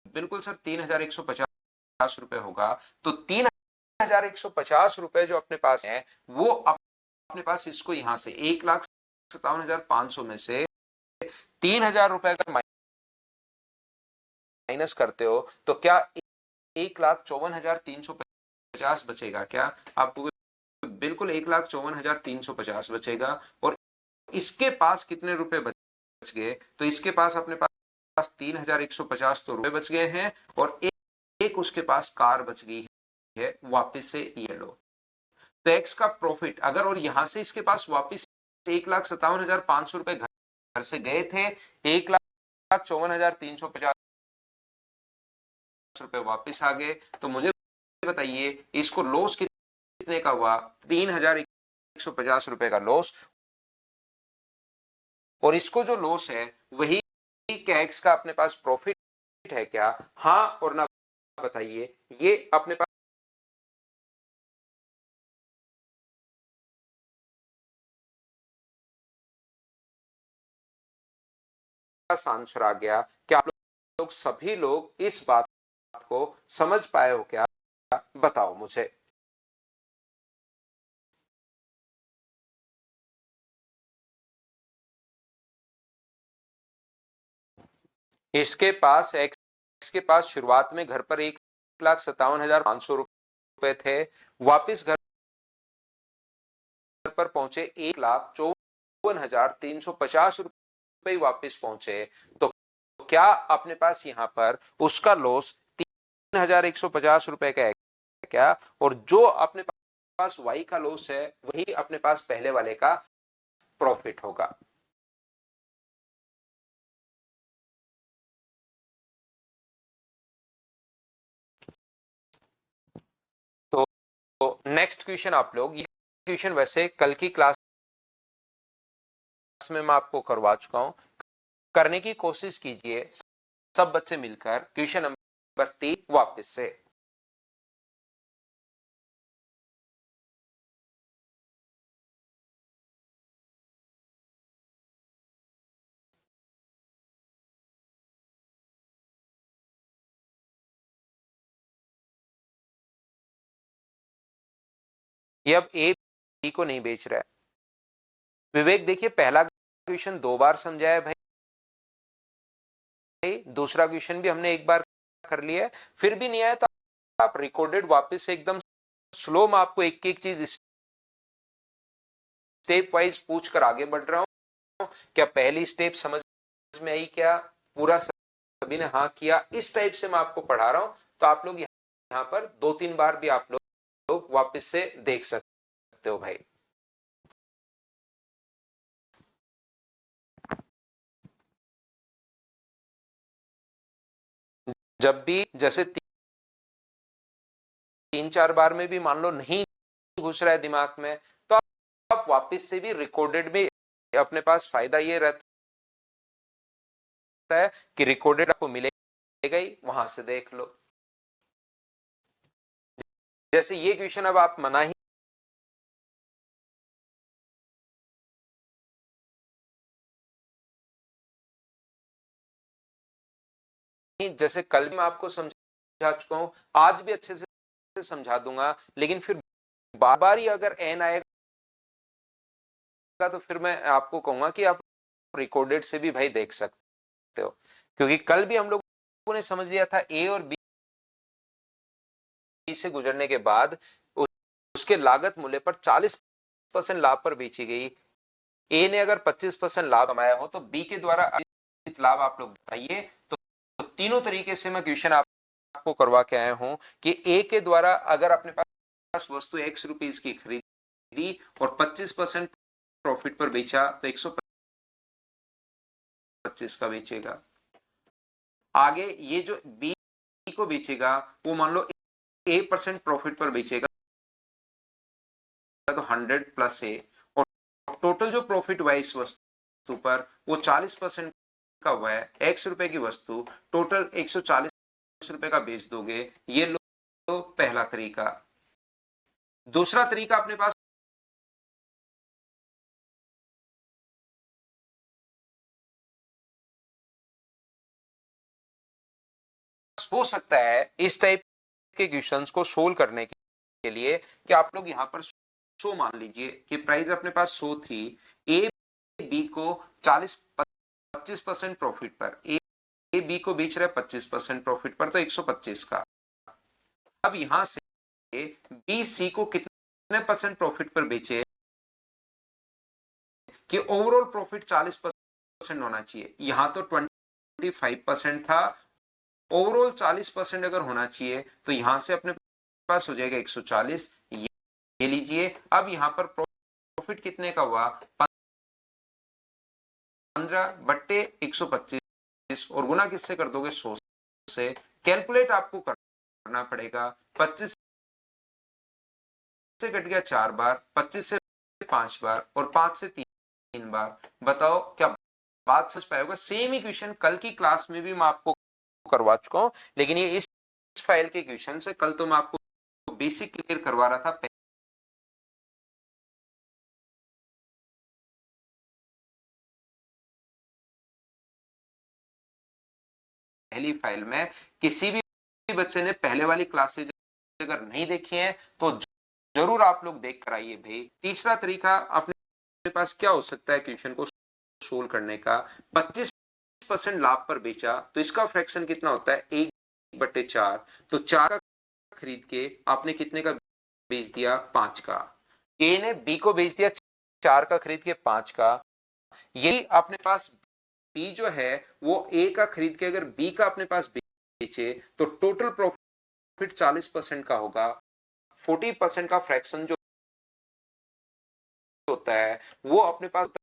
बिल्कुल सर 3,150 रुपए होगा। तो 3,150 रुपए जो अपने पास है, वो अपने पास इसको यहां से 1,57,500 में से 3,000 रुपए अगर माइनस करते हो, तो क्या 1,54,350 बचेगा क्या? आपको बिल्कुल 1,54,350 बचेगा। और इसके पास कितने रुपए गए तो इसके पास अपने पास 3150 तो रुपए बच गए हैं और एक उसके पास कार बच गई है वापस से ये लो। तो एक्स का प्रॉफिट अगर और यहां से इसके पास वापस 1,57,500 रुपए घर से गए थे, 1,54,350 रुपए वापस आ गए, तो मुझे बताइए इसको लॉस कितने का हुआ? 3,150 रुपए का लॉस। और इसको जो लॉस है वही क्या एक्स का अपने पास प्रॉफिट है क्या? हाँ और ना बताइए। ये अपने पास आंसर आ गया। क्या आप लोग सभी लोग इस बात को समझ पाए हो क्या? बताओ मुझे। इसके पास एक्स के पास शुरुआत में घर पर 1,57,500 रुपए थे, वापिस घर पर पहुंचे 1,54,350 रुपए वापिस पहुंचे। तो क्या अपने पास यहां पर उसका लॉस 3,150 रुपए का है क्या? और जो अपने पास वाई का लॉस है वही अपने पास पहले वाले का प्रॉफिट होगा। तो नेक्स्ट क्वेश्चन आप लोग, ये क्वेश्चन वैसे कल की क्लास में मैं आपको करवा चुका हूं, करने की कोशिश कीजिए सब बच्चे मिलकर क्वेश्चन नंबर 3 वापस से। ये अब ए बी को नहीं बेच रहा है। विवेक देखिए पहला क्वेश्चन 2 बार समझाया भाई, दूसरा क्वेश्चन भी हमने एक बार कर लिया है, फिर भी नहीं आया तो आप रिकॉर्डेड वापस से एकदम स्लो में आपको एक एक चीज स्टेप वाइज पूछ कर आगे बढ़ रहा हूं। क्या पहली स्टेप समझ में आई क्या? पूरा सभी ने हाँ किया, इस टाइप से मैं आपको पढ़ा रहा हूं, तो आप लोग यहाँ पर 2-3 बार भी आप लोग वापस से देख सकते हो भाई। जब भी जैसे 3-4 बार में भी मान लो नहीं घुस रहा है दिमाग में, तो आप वापस से भी रिकॉर्डेड में, अपने पास फायदा ये रहता है कि रिकॉर्डेड आपको मिलेगा ही, वहां से देख लो। जैसे ये क्वेश्चन अब आप मना ही जैसे कल मैं आपको समझा चुका हूं, आज भी अच्छे से समझा दूंगा, लेकिन फिर बार बार ही अगर एन आएगा तो फिर मैं आपको कहूंगा कि आप रिकॉर्डेड से भी भाई देख सकते हो, क्योंकि कल भी हम लोगों ने समझ लिया था ए और बी से गुजरने के बाद उसके लागत मूल्य पर 40% लाभ पर बेची गई। ए ने अगर 25% लाभ कमाया हो तो बी के द्वारा लाभ आप लोग बताइए। तो तीनों तरीके से मैं क्वेश्चन आपको करवा के आया हूं कि ए के द्वारा अगर अपने पास वस्तु एक्स रुपीज की खरीदी और 25% प्रॉफिट पर बेचा तो 125 का बेचेगा। आगे ये जो बी को बेचेगा वो मान लो A% प्रॉफिट पर बेचेगा तो 100 प्लस ए, और टोटल जो प्रॉफिट हुआ इस वस्तु पर वो 40% का हुआ है। एक्स रुपए की वस्तु टोटल 140 रुपए का बेच दोगे। ये लो तो पहला तरीका। दूसरा तरीका अपने पास हो सकता है इस टाइप के क्वेश्चंस को सोल्व करने के लिए कि आप लोग यहां पर 100 मान लीजिए कि प्राइस अपने पास 100 थी, ए बी को 25% प्रॉफिट पर, ए बी को बेच रहा है 25% प्रॉफिट पर, तो 125 का। अब यहां से बी सी को कितने परसेंट प्रॉफिट पर बेचे कि ओवरऑल प्रॉफिट 40% 40% होना चाहिए, यहाँ तो 25% था, ओवरऑल 40% अगर होना चाहिए तो यहां से अपने पास हो जाएगा 140। ये लीजिए, अब यहां पर प्रॉफिट कितने का हुआ, 15/125 और गुना किससे कर दोगे, 100 से। कैलकुलेट आपको करना पड़ेगा, 25 से कट गया 4 बार, 25 से 5 बार और 5 से 3 बार। बताओ क्या बात समझ पाएगा। सेम इक्वेशन कल की क्लास में भी मैं आपको करवा चुका हूं, लेकिन ये इस फाइल के क्वेश्चन से, कल तो मैं आपको बेसिक क्लियर करवा रहा था पहली फाइल में। किसी भी बच्चे ने पहले वाली क्लासेज अगर नहीं देखी है तो जरूर आप लोग देख कर आइए भाई। तीसरा तरीका अपने पास क्या हो सकता है क्वेश्चन को सोल्व करने का, 25% लाभ पर बेचा तो इसका फ्रैक्शन कितना होता है, 1/4। तो 4 का खरीद के आपने कितने का बेच दिया, 5 का। ए ने बी को बेच दिया 4 का खरीद के 5 का। यही अपने पास बी जो है वो ए का खरीद के अगर बी का अपने पास बेचे तो टोटल प्रॉफिट 40% का होगा। 40% का फ्रैक्शन जो होता है वो अपने पास होता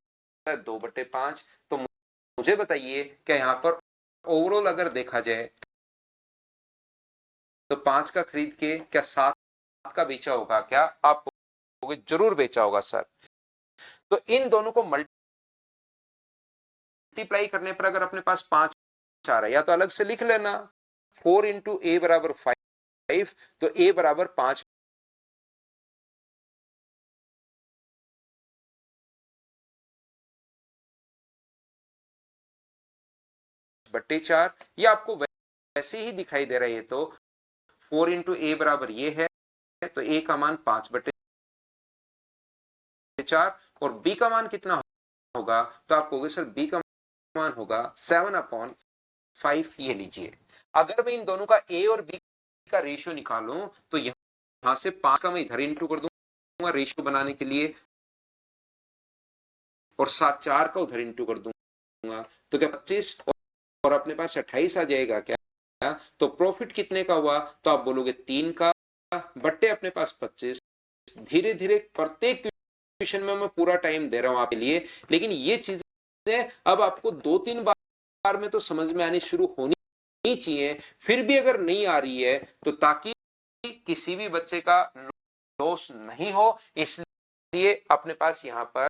है 2/5। तो मुझे बताइए क्या यहाँ पर ओवरऑल अगर देखा जाए तो 5 का खरीद के क्या 7 का बेचा होगा, क्या आप जरूर बेचा होगा सर। तो इन दोनों को मल्टीप्लाई करने पर अगर अपने पास 5 आ रहा है, या तो अलग से लिख लेना 4 इंटू ए बराबर 5, तो ए बराबर 5/4। ये आपको वैसे ही दिखाई दे रहा है। तो 4 इंटू ए बराबर ये है, तो ए का मान 5/4 और बी का मान कितना होगा, तो आप कहोगे सर बी का मान होगा 7/5। ये लीजिए, अगर मैं इन दोनों का ए और बी का रेशियो निकालूं तो यहां से 5 का मैं इधर इंटू कर दूंगा रेशियो बनाने के लिए, और 7/4 का उधर इंटू कर दूंगा, तो क्या 25 और अपने पास 28 आ जाएगा क्या। तो प्रॉफिट कितने का हुआ, तो आप बोलोगे 3 का बट्टे अपने पास 25। धीरे धीरे प्रत्येक क्वेश्चन में मैं पूरा टाइम दे रहा हूं आपके लिए, लेकिन ये चीजें अब आपको 2-3 बार में तो समझ में आनी शुरू होनी चाहिए। फिर भी अगर नहीं आ रही है तो ताकि किसी भी बच्चे का लॉस नहीं हो, इसलिए अपने पास यहां पर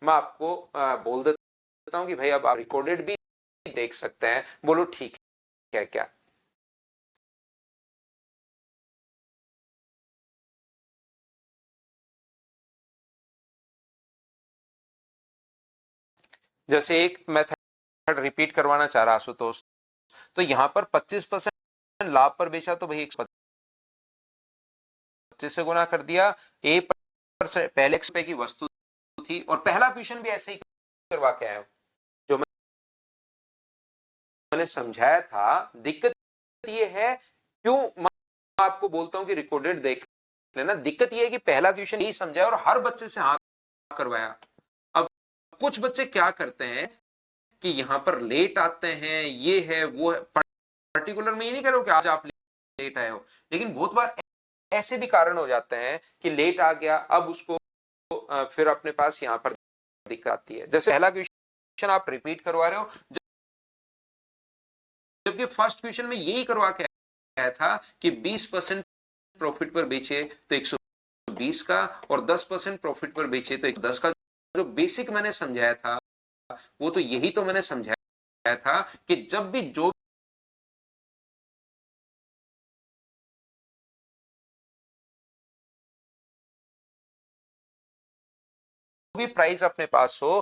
मैं आपको बोल देता हूं कि भाई अब आप रिकॉर्डेड भी देख सकते हैं। बोलो ठीक है क्या। जैसे एक मेथड रिपीट करवाना चाह रहा आशुतोष, तो यहां पर 25% लाभ पर बेचा तो भाई 125 से गुना कर दिया। ए पर पहले ₹1 की वस्तु थी, और पहला क्वेश्चन भी ऐसे ही करवा के आया हूं जो मैंने समझाया था। दिक्कत ये है, क्यों मैं आपको बोलता हूं कि रिकॉर्डेड देख लेना, दिक्कत ये है कि पहला क्वेश्चन यही समझाया और हर बच्चे से हाँ करवाया। अब कुछ बच्चे क्या करते हैं कि यहां पर लेट आते हैं, ये है वो है। पर्टिकुलर में ये नहीं कह रहा हूं कि आज आप लेट आए हो, लेकिन बहुत बार ऐसे भी कारण हो जाते हैं कि लेट आ गया, अब उसको फिर अपने पास यहां पर दिक्कत आती है। जैसे पहला क्वेश्चन आप रिपीट करवा रहे हो, जबकि फर्स्ट क्वेश्चन में यही करवा के आया था कि 20% प्रॉफिट पर बेचे तो 120 का, और 10% प्रॉफिट पर बेचे तो 110 का। जो बेसिक मैंने समझाया था वो तो यही तो मैंने समझाया था कि जब भी जो भी प्राइस अपने पास हो,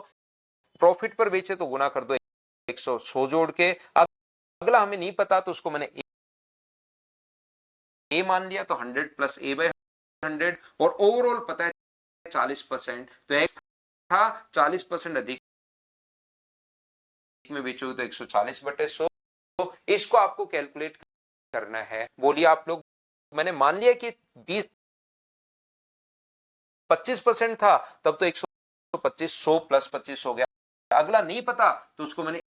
प्रॉफिट पर बेचे तो गुना कर दो 100 जोड़ के। अगला हमें नहीं पता तो उसको मैंने ए मान लिया, तो 100 प्लस ए बाय 100, और ओवरऑल पता है 40%, तो एक्स था 40% अधिक में बेचोगे तो 140/100। तो इसको आपको कैलकुलेट करना है। बोलिए आप लोग, मैंने मान लिया कि 25% था तब तो 125, 100 प्लस 25 हो गया। अगला नहीं पता तो उसको मैंने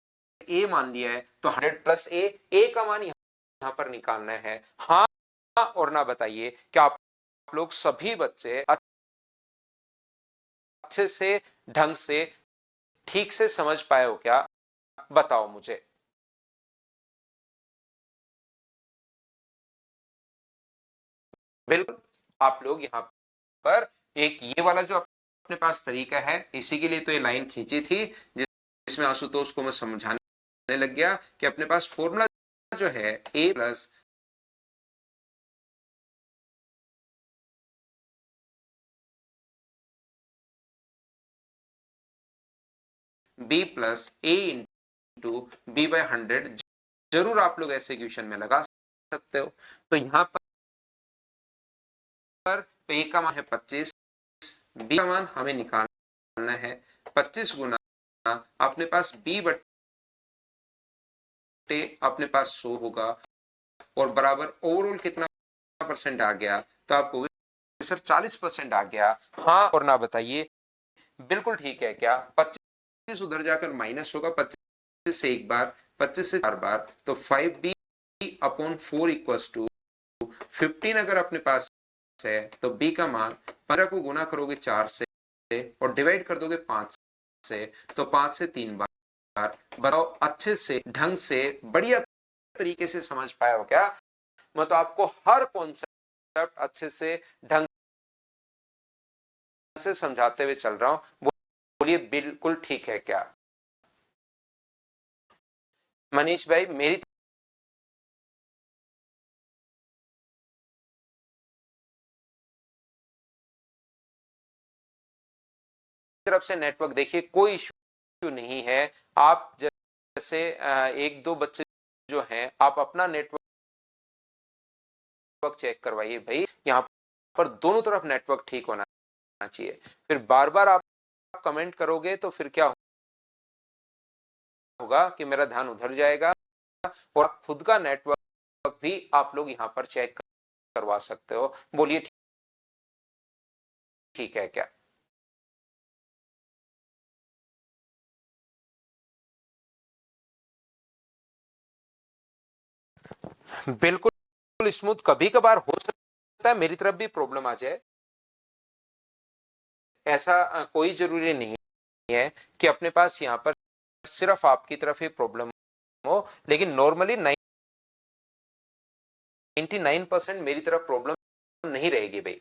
a मान लिया है, तो 100 प्लस a का मान यहां पर निकालना है। हाँ और ना बताइए क्या आप लोग सभी बच्चे अच्छे से, ढंग से, ठीक से समझ पाए हो क्या? बताओ मुझे। बिल्कुल, आप लोग यहाँ पर एक ये वाला जो अपने पास तरीका है, इसी के लिए तो ये लाइन खींची थी, जिसमें आशुतोष को मैं समझाने लग गया कि अपने पास फॉर्मूला जो है a plus b plus a into b by 100 जरूर आप लोग ऐसे इक्वेशन में लगा सकते हो। तो यहाँ पर a का मान है 25, b का मान हमें निकालना है 25 गुना अपने पास b बटे अपने पास 100 होगा, और बराबर ओवरऑल कितना परसेंट आ गया? तो आपको सर 40% आ गया। हाँ और ना बताइए, बिल्कुल ठीक है क्या? 25 उधर जाकर माइनस होगा, 25 से एक बार, 25 से 4 बार, तो 5b अपॉन 4 इक्वल्स टू 15 अगर अपने पास है तो b का मान 15 को गुना करोगे 4 से और डिवाइड कर दोगे 5 से, तो 5 से 3 बार। बताओ अच्छे से, ढंग से, बढ़िया तरीके से समझ पाए हो क्या? मैं तो आपको हर कॉन्सेप्ट अच्छे से, ढंग से समझाते हुए चल रहा हूं। बोलिए बिल्कुल ठीक है क्या? मनीष भाई मेरी तरफ से नेटवर्क देखिए कोई इश्यू नहीं है। आप जैसे एक दो बच्चे जो हैं, आप अपना नेटवर्क चेक करवाइए भाई, यहाँ पर दोनों तरफ नेटवर्क ठीक होना चाहिए। फिर बार बार आप कमेंट करोगे तो फिर क्या होगा कि मेरा ध्यान उधर जाएगा, और खुद का नेटवर्क भी आप लोग यहाँ पर चेक करवा सकते हो। बोलिए ठीक है क्या? बिल्कुल स्मूथ, कभी कभार हो सकता है मेरी तरफ भी प्रॉब्लम आ जाए, ऐसा कोई जरूरी नहीं है कि अपने पास यहाँ पर सिर्फ आपकी तरफ ही प्रॉब्लम हो, लेकिन नॉर्मली 99% मेरी तरफ प्रॉब्लम नहीं रहेगी भाई।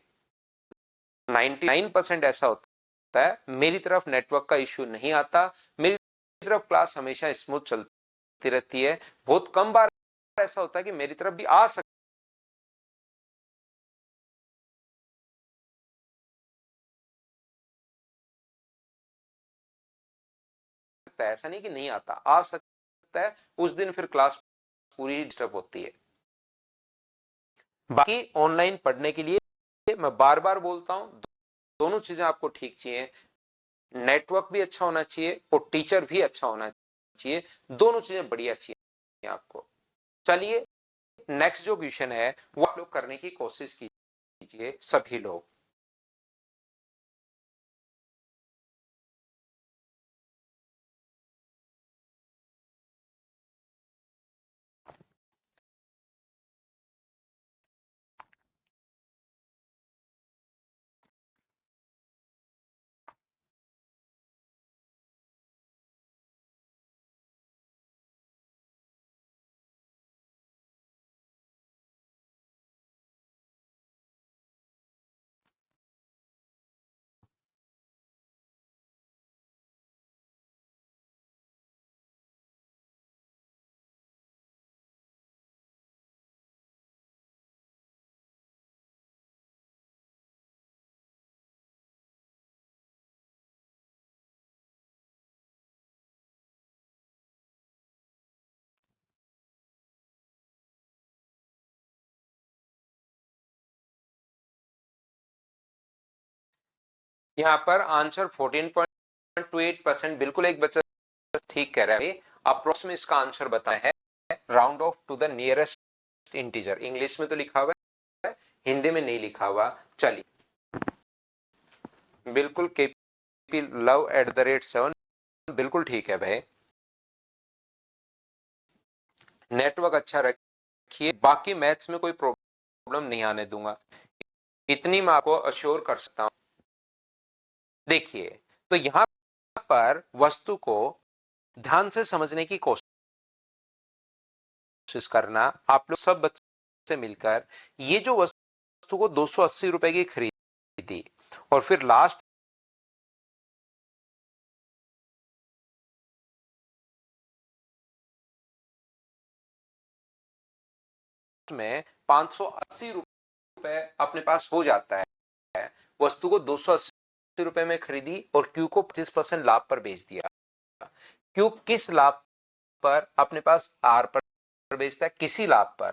99% ऐसा होता है मेरी तरफ नेटवर्क का इश्यू नहीं आता, मेरी तरफ क्लास हमेशा स्मूथ चलती रहती है। बहुत कम बार ऐसा होता है कि मेरी तरफ भी आ सकता है, ऐसा नहीं कि नहीं आता, आ सकता है। उस दिन फिर क्लास पूरी डिस्टर्ब होती है। बाकी ऑनलाइन पढ़ने के लिए मैं बार बार बोलता हूं, दोनों चीजें आपको ठीक चाहिए, नेटवर्क भी अच्छा होना चाहिए और टीचर भी अच्छा होना चाहिए, दोनों चीजें बढ़िया चाहिए आपको। चलिए नेक्स्ट जो क्वेश्चन है वो आप लोग करने की कोशिश कीजिए सभी लोग। यहाँ पर आंसर 14.28%, बिल्कुल एक बच्चा ठीक कह रहा है। अप्रोक्स में इसका आंसर बताया है, round off to the nearest integer. English में तो लिखा हुआ है, हिंदी में नहीं लिखा हुआ। चलिए बिल्कुल के love@7 बिल्कुल ठीक है भाई, नेटवर्क अच्छा रखिए, बाकी मैथ्स में कोई प्रॉब्लम नहीं आने दूंगा, इतनी मैं आपको अश्योर कर सकता हूं। देखिए, तो यहां पर वस्तु को ध्यान से समझने की कोशिश करना। आप लोग सब बच्चे मिलकर ये जो वस्तु को 280 रुपए की खरीदी और फिर लास्ट में 580 रुपए अपने पास हो जाता है। वस्तु को 280 रुपए में खरीदी और क्यू को 25% लाभ पर बेच दिया। क्यू किस लाभ पर अपने पास आर पर बेचता है? किसी लाभ पर।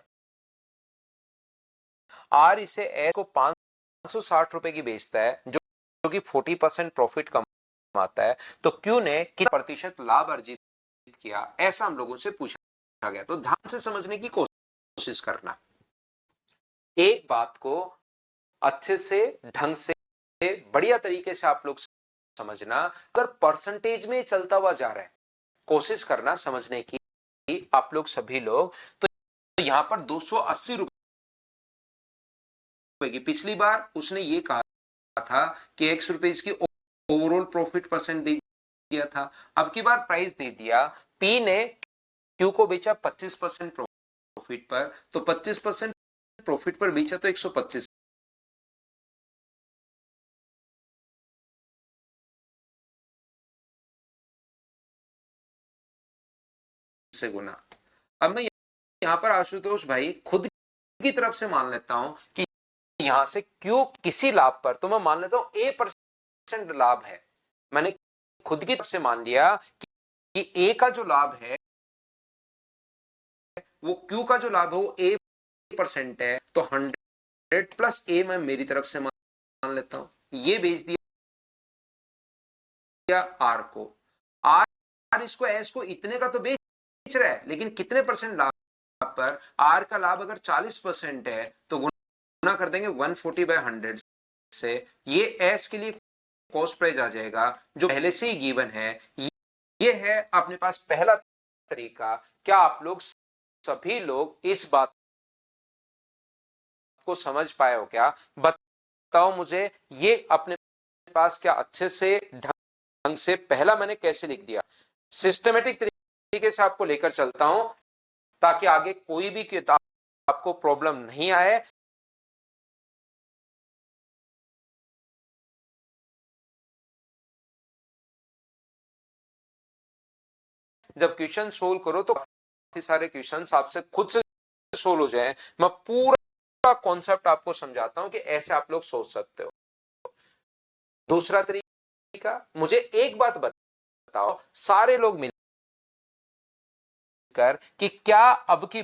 आर इसे एस को 560 रुपए की बेचता है, जो कि 40% प्रॉफिट कमाता है। तो क्यू ने कितना प्रतिशत लाभ अर्जित किया, ऐसा हम लोगों से पूछा गया। तो ध्यान से समझने की कोशिश करना, एक बात को अच्छे से, ढंग से, बढ़िया तरीके से आप लोग समझना। अगर परसेंटेज में चलता हुआ जा रहा है, कोशिश करना समझने की आप लोग सभी लोग। तो यहां पर 280 रुपए की, पिछली बार उसने ये कहा था कि ₹X की ओवरऑल प्रॉफिट परसेंट दे दिया था, अब की बार प्राइस दे दिया। पी ने क्यू को बेचा 25% प्रॉफिट पर, तो 25% प्रॉफिट पर बेचा तो 125 से गुना। अब मैं यहां पर आशुतोष भाई खुद की तरफ से मान लेता हूं कि यहां से क्यू किसी लाभ पर, तो मैं मान लेता हूं A% लाभ है। मैंने खुद की तरफ से मान लिया कि ए का जो लाभ है, वो क्यू का जो लाभ है वो A% है, तो 100 प्लस ए मैं मेरी तरफ से मान लेता हूं। ये बेच दिया आर को। आर इसको एस को इतने का तो बेच रहा है, लेकिन कितने परसेंट लाभ पर? आर का लाभ अगर 40% है तो गुना कर देंगे 140/100 से। ये एस के लिए कॉस्ट प्राइस आ जाएगा, जो पहले से ही गिवन है। ये है अपने पास पहला तरीका। क्या आप लोग सभी लोग इस बात को समझ पाए हो? क्या बताओ मुझे, ये अपने पास क्या अच्छे से, ढंग से पहला मैंने कैसे लिख दिया? सिस्टमेटिक तरीके से आपको लेकर चलता हूं ताकि आगे कोई भी किताब आपको प्रॉब्लम नहीं आए। जब क्वेश्चन सोल्व करो तो काफी सारे क्वेश्चंस आपसे खुद से सोल्व हो जाए। मैं पूरा कॉन्सेप्ट आपको समझाता हूं कि ऐसे आप लोग सोच सकते हो। दूसरा तरीका, मुझे एक बात बताओ सारे लोग मिलकर कि क्या अब की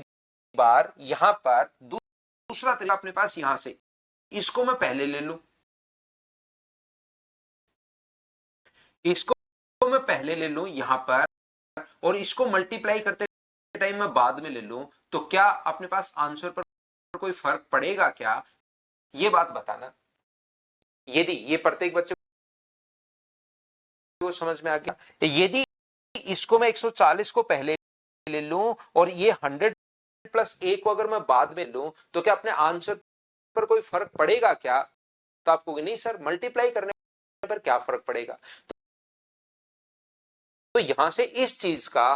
बार यहां पर दूसरा तरीका अपने पास यहां से, इसको मैं पहले ले लूं, इसको मैं पहले ले लूं यहां पर, और इसको मल्टीप्लाई करते टाइम मैं बाद में ले लूं, तो क्या अपने पास आंसर पर कोई फर्क पड़ेगा क्या? ये बात बताना। यदि ये प्रत्येक बच्चे को समझ में आ गया, यदि इसको मैं 140 को पहले ले लूं और ये 100 प्लस ए को अगर मैं बाद में लूं, तो क्या अपने आंसर पर कोई फर्क पड़ेगा क्या? तो आप कहोगे नहीं सर, मल्टीप्लाई करने पर क्या फर्क पड़ेगा? तो यहां से इस चीज का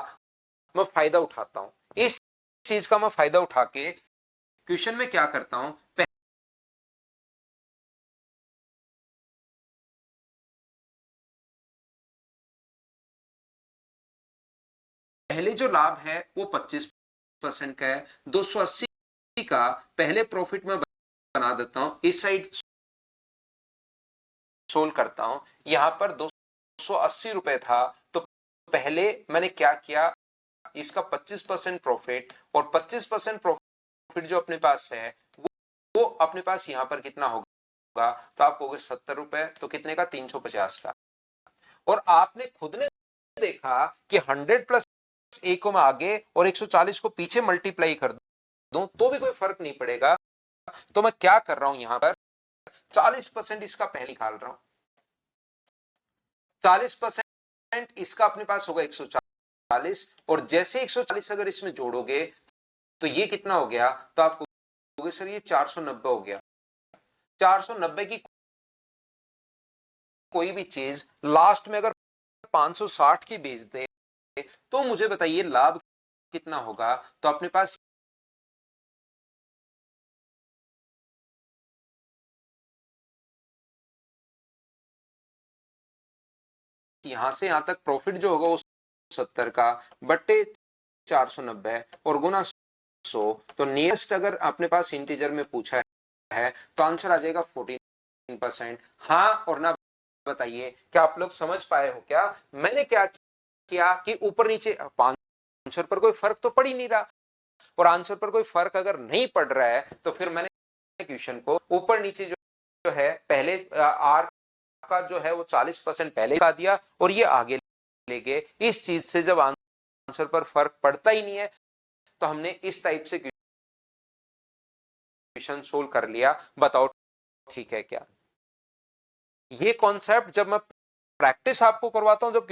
मैं फायदा उठाता हूं, इस चीज का मैं फायदा उठा के क्वेश्चन में क्या करता हूं, पहले जो लाभ है वो 25% का है। 280 का पहले प्रॉफिट में बना देता हूं, इस साइड सोल्व करता हूं। यहां पर 280 रुपए था, तो पहले मैंने क्या किया, इसका 25% प्रॉफिट, और 25% प्रॉफिट जो अपने पास है वो अपने पास यहां पर कितना होगा, तो आप कहोगे 70 रुपए, तो कितने का? 350 का। और आपने खुद ने देखा कि 100 प्लस ए को मैं आगे और 140 को पीछे मल्टीप्लाई कर दूं तो भी कोई फर्क नहीं पड़ेगा। तो मैं क्या कर रहा हूं, यहां पर 40% इसका पहले निकाल रहा हूं। 40% इसका अपने पास होगा 140, और जैसे 140 अगर इसमें जोड़ोगे तो ये कितना हो गया, तो आप कहोगे सर ये 490 हो गया। 490 की कोई भी चीज लास्ट में अगर 560 की बेच दे तो मुझे बताइए लाभ कितना होगा। तो अपने पास यहां से यहां तक प्रॉफिट जो होगा वो 70 का बट्टे 490 और गुना 100, तो नियरेस्ट अगर अपने पास इंटीजर में पूछा है तो आंसर आ जाएगा 14%। हाँ और ना बताइए, क्या आप लोग समझ पाए हो क्या मैंने क्या किया कि ऊपर नीचे आंसर पर कोई फर्क तो पड़ ही नहीं रहा, और आंसर पर कोई फर्क अगर नहीं पड़ रहा है तो फिर मैंने क्वेश्चन को ऊपर नीचे जो है पहले आर का जो है वो 40% पहले का दिया और ये आगे ले गए। इस चीज से जब आंसर पर फर्क पड़ता ही नहीं है तो हमने इस टाइप से क्वेश्चन सोल्व कर लिया। बताओ ठीक है क्या? ये कॉन्सेप्ट जब मैं प्रैक्टिस आपको करवाता हूं, जब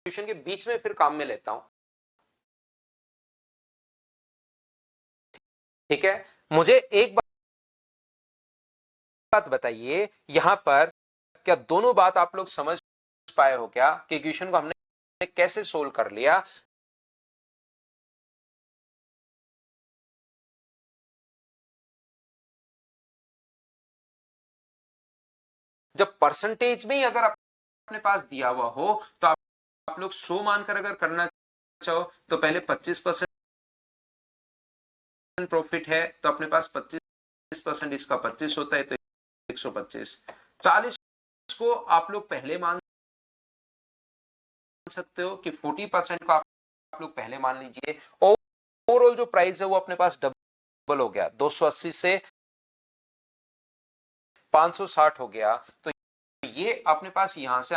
क्वेश्चन के बीच में फिर काम में लेता हूं, ठीक है। मुझे एक बात बताइए, यहां पर क्या दोनों बात आप लोग समझ पाए हो क्या कि क्वेश्चन को हमने कैसे सोल्व कर लिया? जब परसेंटेज में ही अगर अपने पास दिया हुआ हो तो आप लोग 100 मानकर अगर करना चाहो तो पहले 25% प्रॉफिट है तो अपने पास 25% इसका 25 होता है तो 125। 40 को आप लोग पहले मान सकते हो कि 40% को आप लोग पहले मान लीजिए। ओवरऑल जो प्राइस है वो अपने पास डबल हो गया, 280 से 560 हो गया। तो ये अपने पास यहां से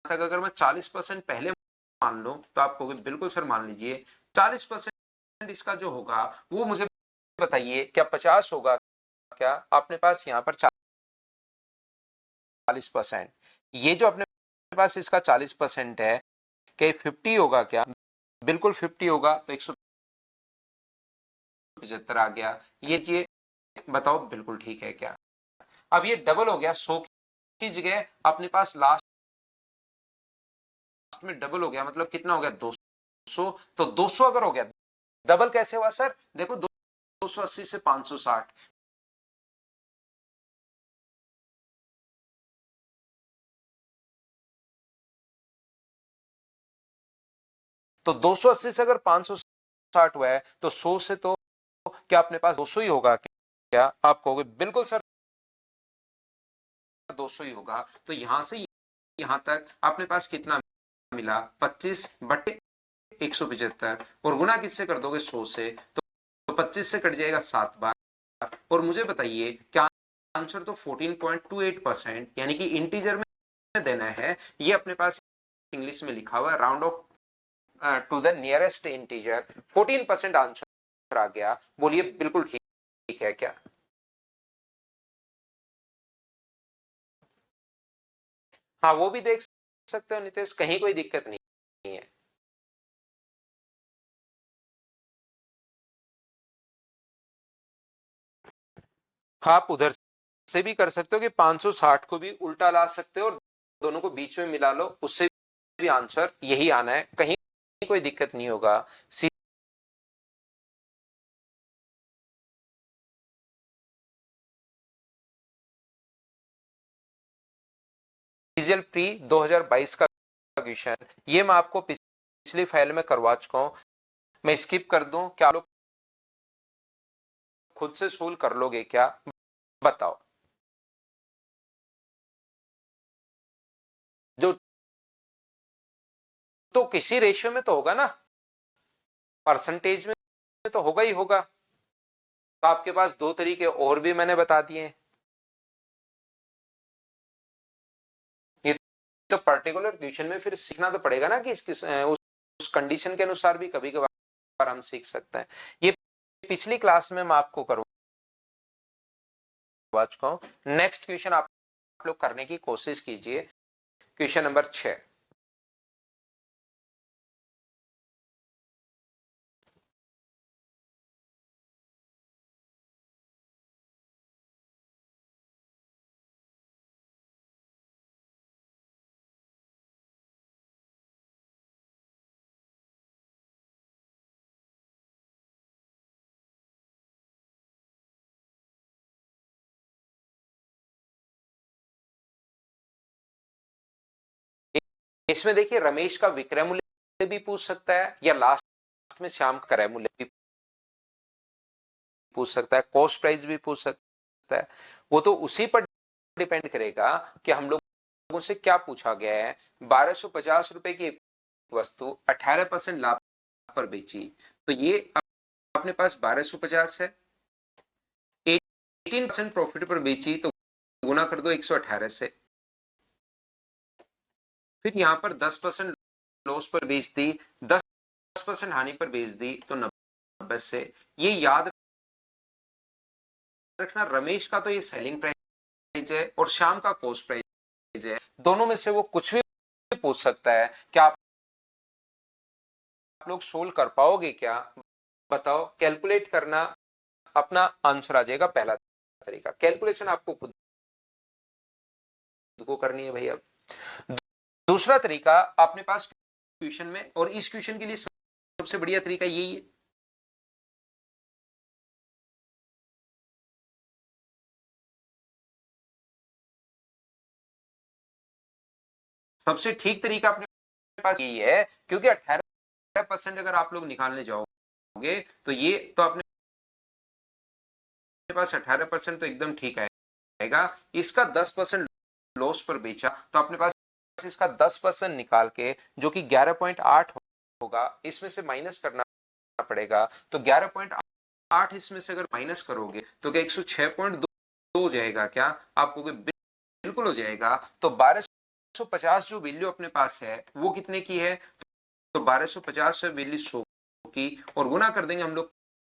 तक अगर मैं 40% पहले मान लूं तो आप कहोगे बिल्कुल सर मान लीजिए। 40% इसका जो होगा वो मुझे बताइए क्या 50 होगा क्या? अपने पास यहाँ पर 40%, ये जो अपने पास इसका 40% है, क्या 50 होगा क्या? बिल्कुल 50 होगा, तो 175 आ गया। ये चीज बताओ बिल्कुल ठीक है क्या? अब ये डबल हो गया, 100 की जगह अपने पास लास्ट में डबल हो गया, मतलब कितना हो गया 200। तो 200 अगर हो गया, डबल कैसे हुआ सर? देखो 280 से 560, तो 280 से अगर 560 हुआ है तो 100 से तो क्या अपने पास 200 ही होगा क्या? आप कहोगे बिल्कुल सर 200 ही होगा। तो यहां से यहां तक अपने पास कितना मिला? 25 बटे 175, और गुना किससे कर दोगे? 100 से, तो 25 से कट जाएगा 7 बार। और मुझे बताइए क्या आंसर तो 14.28% यानी कि इंटीजर में देना है। ये अपने पास इंग्लिश में लिखा हुआ है round off to the nearest integer, 14% answer आ गया। बोलिए बिल्कुल ठीक है क्या? हाँ वो भी देख सकते हो नितेश, कहीं कोई दिक्कत नहीं है। हाँ आप उधर से भी कर सकते हो कि 560 को भी उल्टा ला सकते हो और दोनों को बीच में मिला लो, उससे भी आंसर यही आना है, कहीं कोई दिक्कत नहीं होगा। सीजीएल प्री 2022 का क्वेश्चन, ये मैं आपको पिछली फाइल में करवा चुका हूं, मैं स्किप कर दूं? क्या आप लोग खुद से सोल्व कर लोगे क्या? बताओ। जो तो किसी रेशियो में तो होगा ना, परसेंटेज में तो होगा ही होगा। तो आपके पास दो तरीके और भी मैंने बता दिए हैं। ये तो पर्टिकुलर क्वेश्चन में फिर सीखना तो पड़ेगा ना कि उस कंडीशन के अनुसार भी कभी कभार हम सीख सकते हैं। ये पिछली क्लास में मैं आपको करवा चुका हूं। नेक्स्ट क्वेश्चन आप लोग करने की कोशिश कीजिए। Question number 6। इसमें देखिए रमेश का विक्रय मूल्य भी पूछ सकता है, या लास्ट में श्याम का क्रय मूल्य भी पूछ सकता है, कॉस्ट प्राइस भी पूछ सकता है। वो तो उसी पर डिपेंड करेगा कि हम लोगों से क्या पूछा गया है। 1250 रुपए की एक वस्तु 18% लाभ पर बेची, तो ये अपने पास 1250 है, 18% प्रॉफिट पर बेची तो गुना कर दो 118 से, फिर यहां पर 10% लॉस पर बेच दी, 10% हानि पर बेच दी तो 90 से। ये याद रखना, रमेश का तो ये सेलिंग प्राइस है और श्याम का कॉस्ट प्राइस है, दोनों में से वो कुछ भी पूछ सकता है। क्या आप लोग सोल्व कर पाओगे क्या? बताओ, कैलकुलेट करना, अपना आंसर आ जाएगा। पहला तरीका, कैलकुलेशन आपको खुद को करनी है भाई। अब दूसरा तरीका अपने पास क्वेश्चन में, और इस क्वेश्चन के लिए सबसे बढ़िया तरीका यही है, सबसे ठीक तरीका अपने पास यही है, क्योंकि 18% अगर आप लोग निकालने जाओगे तो ये तो अपने पास 18% तो एकदम ठीक आएगा। इसका 10% लॉस पर बेचा तो अपने पास इसका 10% निकाल के, जो कि 11.8 होगा, इसमें से माइनस करना पड़ेगा। तो 11.8 इसमें से अगर माइनस करोगे तो क्या 106.2 हो जाएगा? क्या आपको बिल्कुल हो जाएगा। तो 1250 जो वैल्यू अपने पास है वो कितने की है? तो 1250 है वैल्यू 100 की, और गुना कर देंगे हम लोग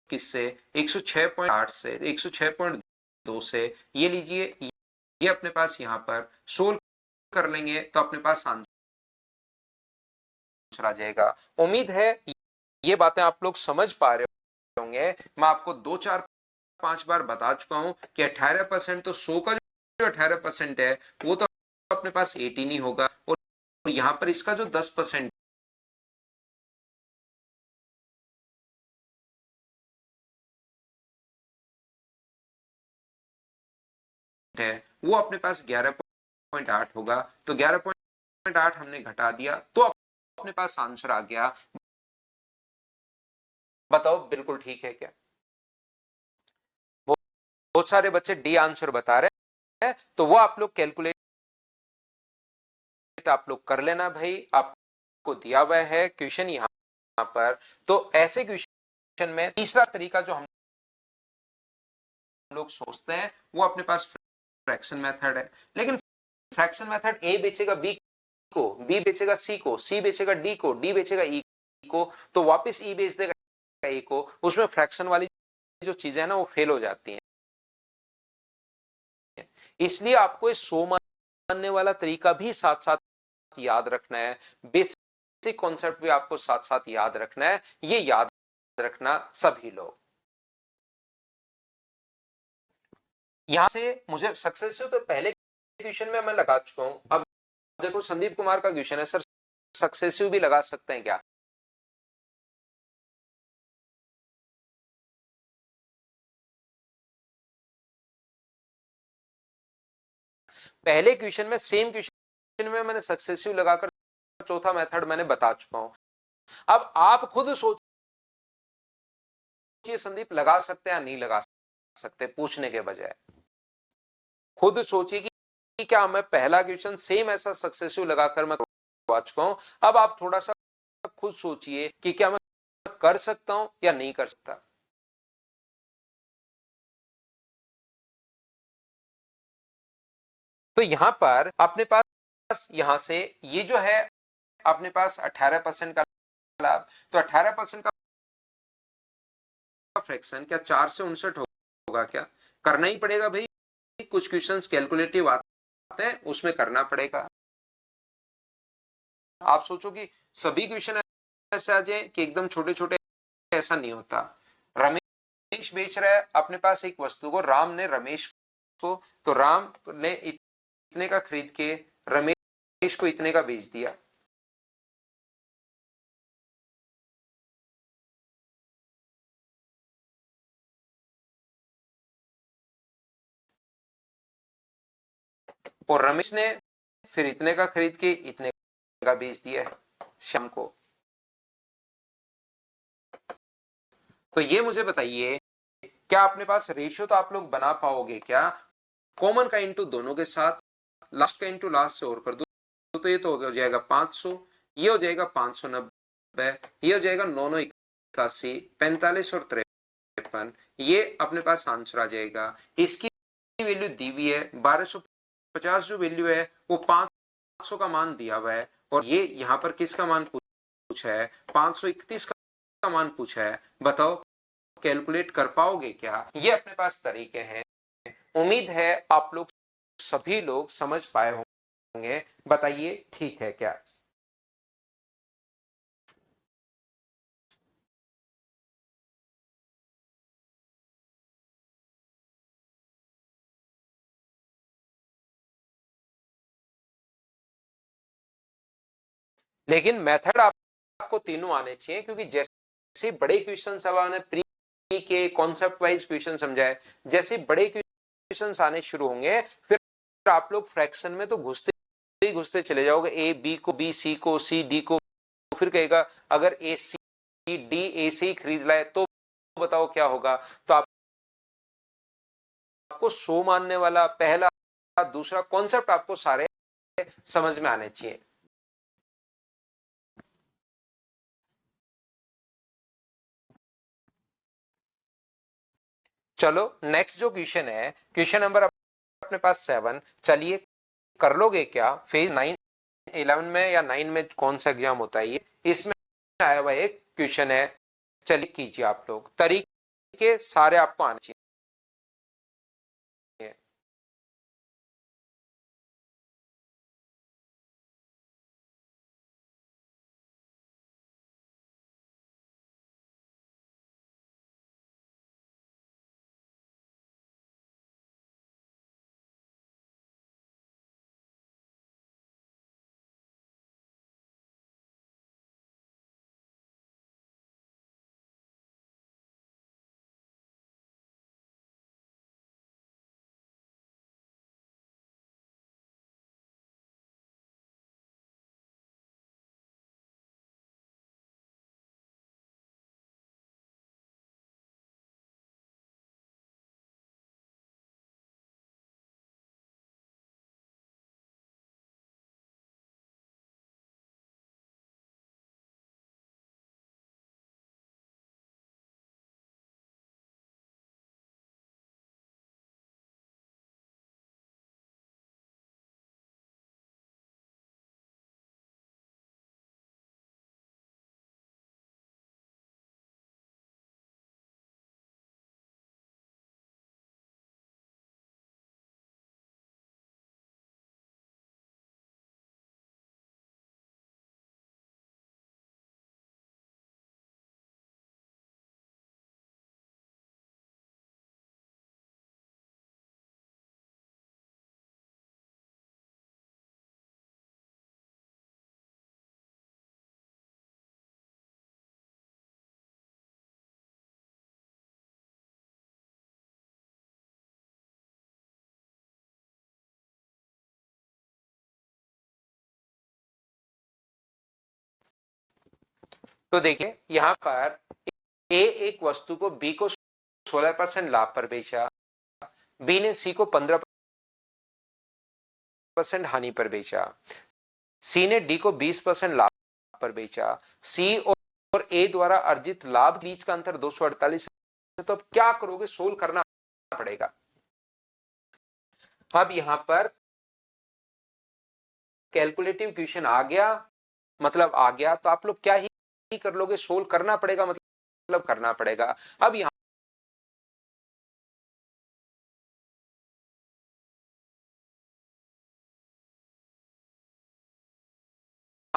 किससे? 106.8 से, 106.2 से। ये लीजिए, ये अपने पास यहाँ पर सोल्व कर लेंगे तो अपने पास आंसर आ जाएगा। उम्मीद है ये बातें आप लोग समझ पा रहे होंगे। मैं आपको 2 4 5 बार बता चुका हूं कि 18% तो 100 का जो 18% है वो तो अपने पास 18 ही होगा, और यहां पर इसका जो 10% है वो अपने पास 11.8 होगा। तो 11.8 हमने घटा दिया तो अपने पास आंसर आ गया। बताओ बिल्कुल ठीक है क्या? बहुत सारे बच्चे डी आंसर बता रहे हैं, तो वो आप लोग कैलकुलेट आप लोग कर लेना भाई। आपको दिया हुआ है क्वेश्चन यहां पर। तो ऐसे क्वेश्चन में तीसरा तरीका जो हम लोग सोचते हैं वो अपने पास फ्रैक्शन मेथड है। लेकिन फ्रैक्शन मेथड ए बेचेगा बी को, बी बेचेगा सी को, सी बेचेगा डी को, डी बेचेगा ई को, तो वापस ई बेच देगा ए को। उसमें फ्रैक्शन वाली जो चीजें हैं ना वो फेल हो जाती हैं। इसलिए आपको इस 100 मानने वाला तरीका भी साथ साथ याद रखना है, बेसिक कॉन्सेप्ट भी आपको साथ साथ याद रखना है। ये याद रखना सभी लोग। यहां से मुझे सक्सेसिव तो पहले क्वेश्चन में मैं लगा चुका हूं। अब देखो संदीप कुमार का क्वेश्चन है, सर सक्सेसिव भी लगा सकते हैं क्या? पहले क्वेश्चन में, सेम क्वेश्चन में मैंने सक्सेसिव लगाकर चौथा मेथड मैंने बता चुका हूं। अब आप खुद सोचिए संदीप, लगा सकते हैं या नहीं लगा सकते, पूछने के बजाय खुद सोचिए कि क्या मैं पहला क्वेश्चन सेम ऐसा सक्सेसिव लगाकर मैं करवा चुका हूं। अब आप थोड़ा सा खुद सोचिए कि क्या मैं कर सकता हूं या नहीं कर सकता। तो यहां पर अपने पास यहां से ये जो है अपने पास 18% का लाभ, तो 18% का फ्रैक्शन क्या 4 से 59 होगा? क्या करना ही पड़ेगा भाई, कुछ क्वेश्चंस कैलकुलेटिव आते हैं उसमें करना पड़ेगा। आप सोचो कि सभी क्वेश्चन ऐसे आ जाए कि एकदम छोटे छोटे, ऐसा नहीं होता। रमेश बेच रहा है अपने पास एक वस्तु को, राम ने रमेश को, तो राम ने इतने का खरीद के रमेश को इतने का बेच दिया। और रमेश ने फिर इतने का खरीद के इतने का बेच दिया है श्याम को। तो ये मुझे बताइए, क्या अपने पास रेशियो तो आप लोग बना पाओगे क्या? कॉमन का इंटू दोनों के साथ, लास्ट का इंटू लास्ट से और कर दो, तो ये तो हो जाएगा 500, ये हो जाएगा 590, ये हो जाएगा 981, 45 और 53, ये अपने पास आंसर आ जाएगा। इसकी वैल्यू दी हुई है 1250, जो वैल्यू है वो 500 का मान दिया हुआ है, और ये यहाँ पर किसका मान पूछा है? 531 का मान पूछा है। बताओ कैलकुलेट कर पाओगे क्या? ये अपने पास तरीके हैं। उम्मीद है आप लोग सभी लोग समझ पाए होंगे। बताइए ठीक है क्या? लेकिन मेथड आपको तीनों आने चाहिए, क्योंकि जैसे बड़े क्वेश्चन अब आने, प्री के कॉन्सेप्ट वाइज क्वेश्चन समझाए, जैसे बड़े क्वेश्चन आने शुरू होंगे, फिर आप लोग फ्रैक्शन में तो घुसते चले जाओगे। ए बी को, बी सी को, सी डी को, फिर कहेगा अगर ए सी डी ए से ही खरीद लाए तो बताओ क्या होगा। तो आपको 100 मानने वाला पहला दूसरा कॉन्सेप्ट आपको सारे समझ में आने चाहिए। चलो नेक्स्ट जो क्वेश्चन है, क्वेश्चन नंबर अपने पास 7, चलिए कर लोगे क्या? फेज 9 11 में या 9 में कौन सा एग्जाम होता है ये, इसमें आया हुआ एक क्वेश्चन है। चलिए कीजिए आप लोग, तरीके सारे आपको आने चाहिए। तो देखिए यहां पर ए एक वस्तु को बी को 16% लाभ पर बेचा, बी ने सी को 15% हानि पर बेचा, सी ने डी को 20% लाभ पर बेचा, सी और ए द्वारा अर्जित लाभ बीच का अंतर 248 है। तो अब क्या करोगे? सोल्व करना पड़ेगा। अब यहां पर कैलकुलेटिव क्वेश्चन आ गया, मतलब आ गया, तो आप लोग क्या ही कर लोगे? सोल्व करना पड़ेगा, मतलब करना पड़ेगा। अब यहां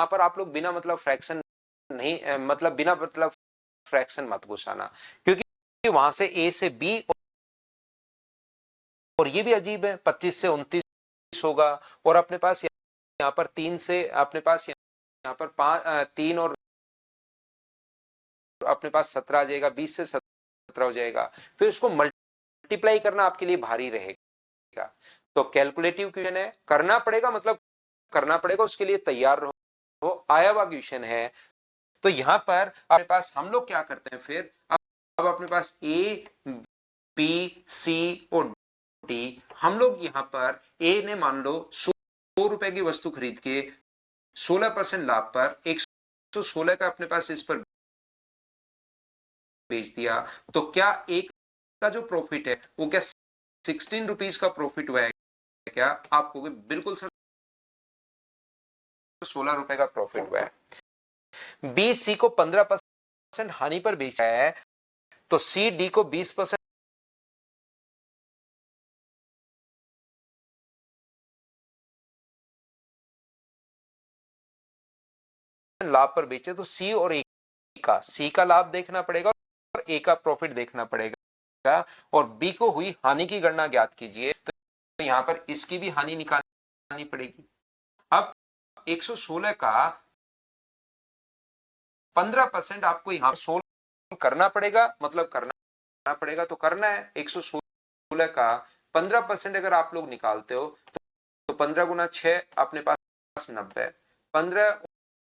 यहाँ पर आप लोग बिना मतलब फ्रैक्शन नहीं मतलब बिना मतलब फ्रैक्शन मत घुसाना, क्योंकि वहां से ए से बी और ये भी अजीब है 25 से 29 होगा और अपने पास यहाँ पर 3 से अपने पास यहाँ पर 3 और अपने पास 17 आ जाएगा, 20 से 17 हो जाएगा, फिर उसको मल्टीप्लाई करना आपके लिए भारी रहेगा। तो कैलकुलेटिव क्वेश्चन है, करना पड़ेगा मतलब करना पड़ेगा, उसके लिए तैयार रहो, आया हुआ क्वेश्चन है। तो यहां पर अपने पास हम लोग क्या करते हैं फिर, अब अपने पास ए बी सी और डी, हम लोग यहां पर ए ने मान लो 100 रुपए की वस्तु खरीद के 16% लाभ पर 116 का अपने पास इस पर बेच दिया, तो क्या एक का जो प्रॉफिट है वो क्या 16 रुपीज का प्रॉफिट हुआ है क्या? आपको बिल्कुल सर 16 रुपए का प्रॉफिट हुआ है। बी सी को 15% हानि पर बेचा है, तो सी डी को 20% लाभ पर बेचे, तो सी और ए का, सी का लाभ देखना पड़ेगा और ए का प्रॉफिट देखना पड़ेगा, और बी को हुई हानि की गणना ज्ञात कीजिए। तो यहां पर इसकी भी हानि निकालनी पड़ेगी। अब 116 का 15% आपको यहां सोल्व करना पड़ेगा, मतलब करना पड़ेगा तो करना है। 116 का 15% अगर आप लोग निकालते हो तो 15 गुना 6 अपने पास 90, 15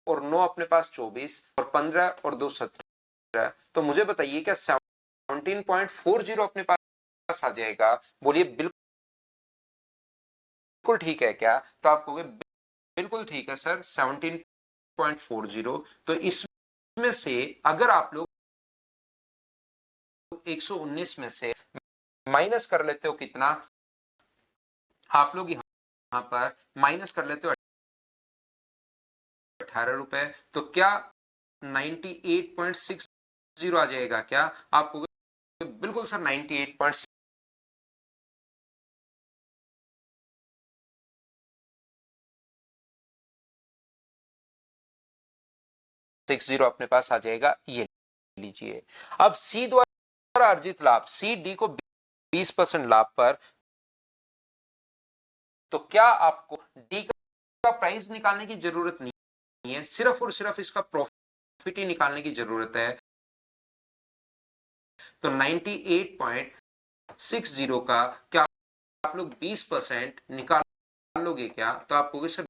और 9 अपने पास 24 और 15 और 2 17। तो मुझे बताइए क्या 17.40 अपने पास आ जाएगा? बोलिए बिल्कुल ठीक है क्या? तो आप कहोगे बिल्कुल ठीक है सर 17.40। तो इसमें से अगर आप लोग 119 में से माइनस कर लेते हो कितना, आप लोग यहां पर माइनस कर लेते हो 18 रुपए, तो क्या 98.60 आ जाएगा क्या? आपको बिल्कुल सर 98.60 अपने पास आ जाएगा। ये लीजिए। अब सी द्वारा अर्जित लाभ, सी डी को 20% लाभ पर, तो क्या आपको डी का प्राइस निकालने की जरूरत नहीं है, सिर्फ और सिर्फ इसका प्रॉफिट ही निकालने की जरूरत है। तो 98.60 का क्या आप लोग 20% निकाल लोगे क्या? तो आप कहोगे सर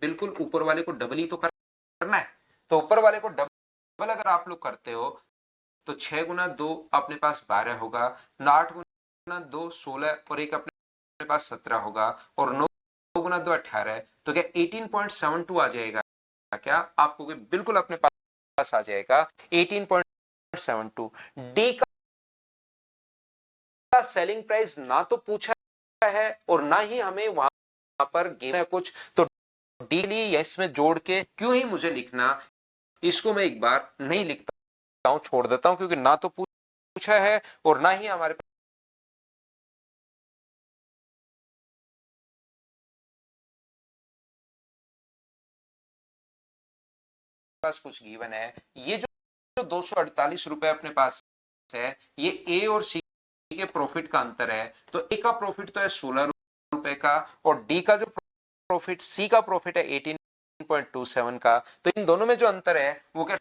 बिल्कुल ऊपर वाले को डबल ही तो करना है। तो ऊपर वाले को डबल अगर आप लोग करते हो तो 6 गुना 2 अपने पास 12 होगा, 8 गुना 2 16 और एक अपने पास 17 होगा, और 9 गुना 2 18, तो क्या 18.72 आ जाएगा क्या? आपको बिल्कुल अपने पास आ जाएगा 18.72। डी का सेलिंग प्राइस ना तो पूछा है और ना ही हमें वहां पर गिना है कुछ, तो डी लिए इसमें जोड़ के क्यों ही मुझे लिखना, इसको मैं एक बार नहीं लिखता हूं, छोड़ देता हूं, क्योंकि ना तो पूछा है और ना ही हमारे पास कुछ गिवन है। ये जो 248 रुपए अपने पास है, ये ए और सी के प्रॉफिट का अंतर है। तो ए का प्रॉफिट तो है 16 रुपए का, और डी का जो प्रॉफिट, सी का प्रॉफिट है 18.27 का। तो इन दोनों में जो अंतर है वो क्या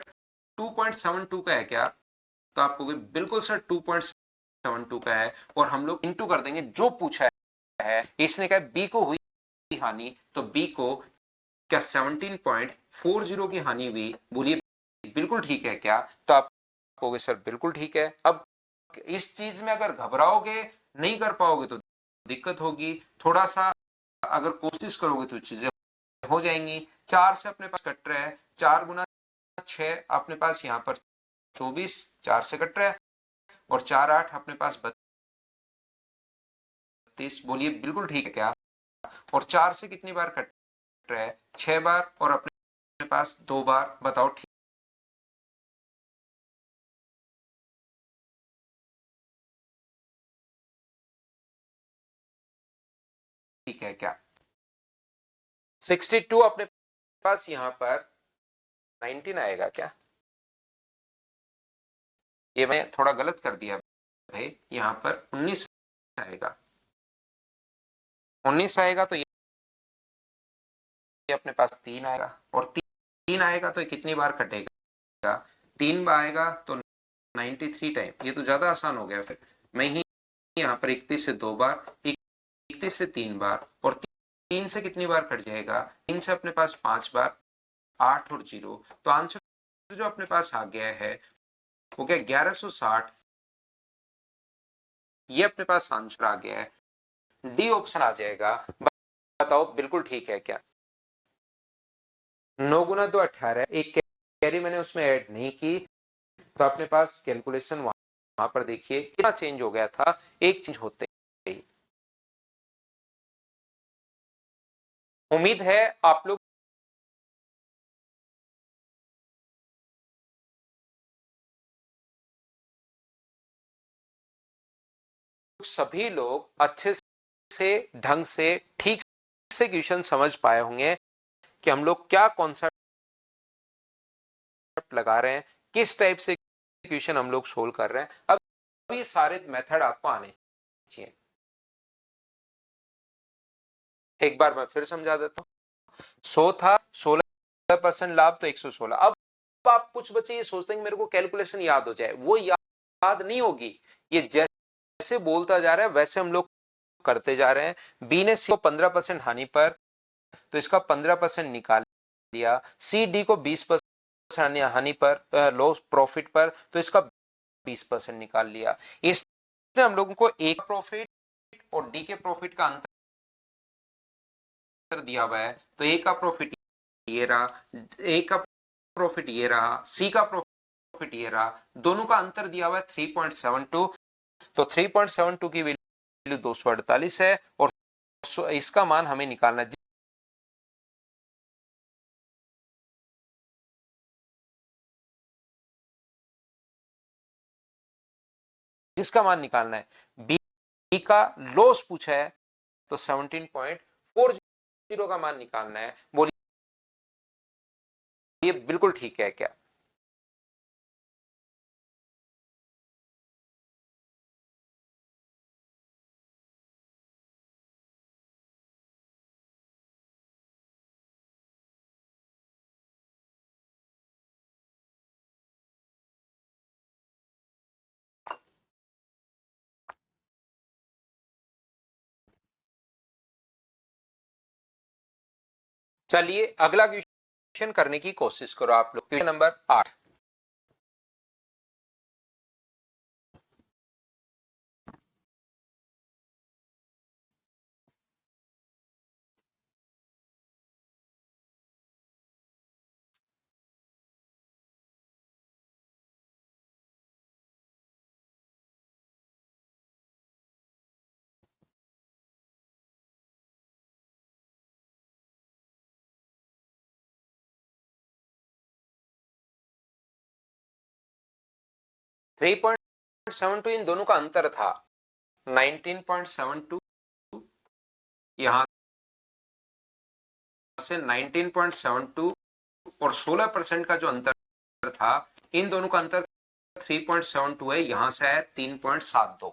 2.72 का है क्या? तो आपको बिल्कुल सर 2.72 का है, और हम लोग इंटू कर देंगे जो पूछा है। इसने कहा बी को हुई हानि, तो बी को क्या 17.40 की हानि हुई, बोलिए बिल्कुल ठीक है क्या? तो आप कहोगे सर बिल्कुल ठीक है। अब इस चीज में अगर घबराओगे, नहीं कर पाओगे तो दिक्कत होगी। थोड़ा सा अगर कोशिश करोगे तो चीजें हो जाएंगी। 4 से अपने पास कट रहा है, 4 गुना 6 अपने पास यहाँ पर 24, 4 से कट रहा है, और 4 8 अपने पास 32, बोलिए बिल्कुल ठीक है क्या? और 4 से कितनी बार कट रहा है? 6 बार, और अपने पास 2 बार, बताओ ठीक है क्या? 62 अपने पास यहां पर 19 आएगा क्या? ये मैं थोड़ा गलत कर दिया भाई, यहां पर 19 आएगा। 19 आएगा तो ये अपने पास 3 आएगा, और 3 आएगा तो कितनी बार कटेगा? 3 बार आएगा तो 93 टाइम। ये तो ज्यादा आसान हो गया। फिर मैं ही यहाँ पर 31 से 2 बार, 31 से 3 बार, और 3 से कितनी बार कट जाएगा? 3 से अपने पास 5 बार, 8 और 0। तो आंसर जो अपने पास आ गया है वो क्या? 1160। ये अपने पास आंसर आ गया है, डी ऑप्शन आ जाएगा। बताओ बिल्कुल ठीक है क्या? 9 गुना 2 18, एक कैरी मैंने उसमें ऐड नहीं की, तो अपने पास कैलकुलेशन वहां पर देखिए कितना चेंज हो गया था एक चेंज होते ही। उम्मीद है आप लोग सभी लोग अच्छे से, ढंग से, ठीक से क्वेश्चन समझ पाए होंगे कि हम लोग क्या कॉन्सेप्ट लगा रहे हैं, किस टाइप से क्वेश्चन हम लोग सोल्व कर रहे हैं। अब ये सारे मेथड आपको आने चाहिए। एक बार मैं फिर समझा देता हूं। 100 था, 16% लाभ तो 116। अब आप कुछ बच्चे ये सोचते हैं कि मेरे को कैलकुलेशन याद हो जाए, वो याद नहीं होगी। ये जैसे बोलता जा रहा है वैसे हम लोग करते जा रहे हैं। बी ने सी को 15% हानि पर, तो इसका 15% निकाल लिया। सी डी को 20% हानि पर, लॉस प्रॉफिट पर, तो इसका 20% निकाल लिया। इसने हम लोगों को ए का प्रॉफिट और डी के प्रॉफिट का अंतर दिया हुआ है। तो ए का प्रॉफिट ये रहा, ए का प्रॉफिट ये रहा, सी का प्रॉफिट ये रहा, दोनों का अंतर दिया हुआ है 3.72। तो 3.72 की वैल्यू 248 है, और इसका मान हमें निकालना है। जिसका मान निकालना है, बी का लॉस पूछा है, तो 17.40 का मान निकालना है। बोलिए ये बिल्कुल ठीक है क्या? चलिए अगला क्वेश्चन करने की कोशिश करो आप लोग। Question number 8। Three point seven two इन दोनों का अंतर था 19.72, यहां से 19.72, और 16% का जो अंतर था, इन दोनों का अंतर 3.72 है, यहां से है 3.72।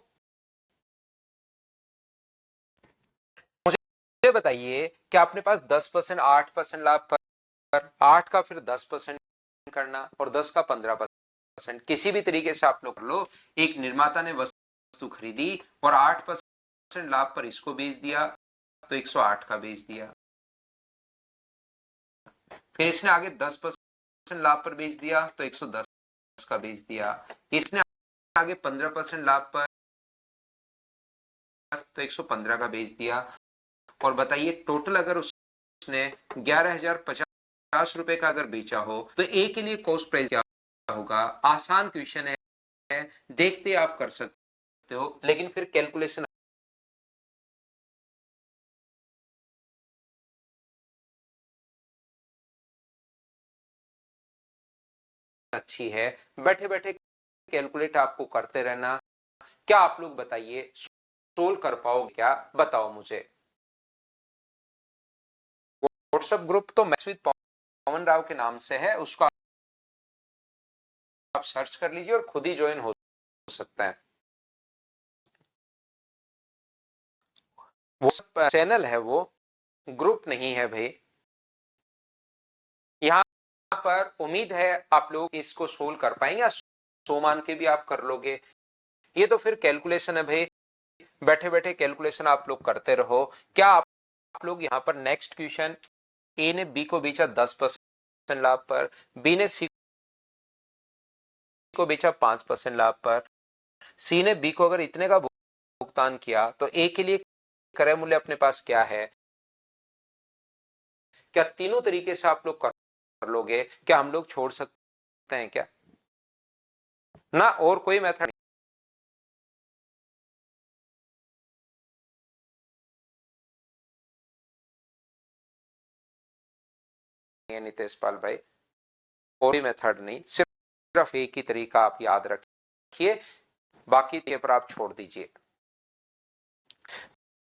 मुझे बताइए कि आपने पास 10%, 8% लाभ पर, 8 का फिर 10% करना, और 10 का 15%, किसी भी तरीके से आप लोग कर लो। एक निर्माता ने वस्तु खरीदी और 8% लाभ पर इसको बेच दिया, तो 108 का बेच दिया। फिर इसने आगे 10% लाभ पर बेच दिया, तो 110 का बेच दिया। इसने आगे 15% लाभ पर, तो 115 का बेच दिया। और बताइए टोटल अगर उसने 11,050 रुपए का अगर बेचा हो, तो ए के लिए कॉस्ट प्राइस क्या होगा? आसान क्वेश्चन है, देखते आप कर सकते हो, लेकिन फिर कैलकुलेशन अच्छी है। बैठे बैठे कैलकुलेट आपको करते रहना। क्या आप लोग बताइए सोल्व कर पाओगे क्या? बताओ मुझे। व्हाट्सएप ग्रुप तो मैथ्स विद पवन राव के नाम से है, उसको आप सर्च कर लीजिए और खुद ही ज्वाइन हो सकता है। वो चैनल है, वो ग्रुप नहीं है भाई। यहाँ पर उम्मीद है आप लोग इसको सोल्व कर पाएंगे, सो मान के भी आप कर लोगे। ये तो फिर कैलकुलेशन है भाई, बैठे बैठे कैलकुलेशन आप लोग करते रहो। क्या आप लोग यहाँ पर नेक्स्ट क्वेश्चन, ए ने बी को बेचा 10% लाभ पर, बी ने सी को बेचा 5% लाभ पर, सी ने बी को अगर इतने का भुगतान किया तो ए के लिए क्रय मूल्य अपने पास क्या है? क्या तीनों तरीके से आप लोग कर लोगे? क्या हम लोग छोड़ सकते हैं क्या? ना और कोई मेथड नहीं है नितेश पाल भाई, कोई मेथड नहीं, सिर्फ एक ही तरीका आप याद रखिए, बाकी पेपर आप छोड़ दीजिए।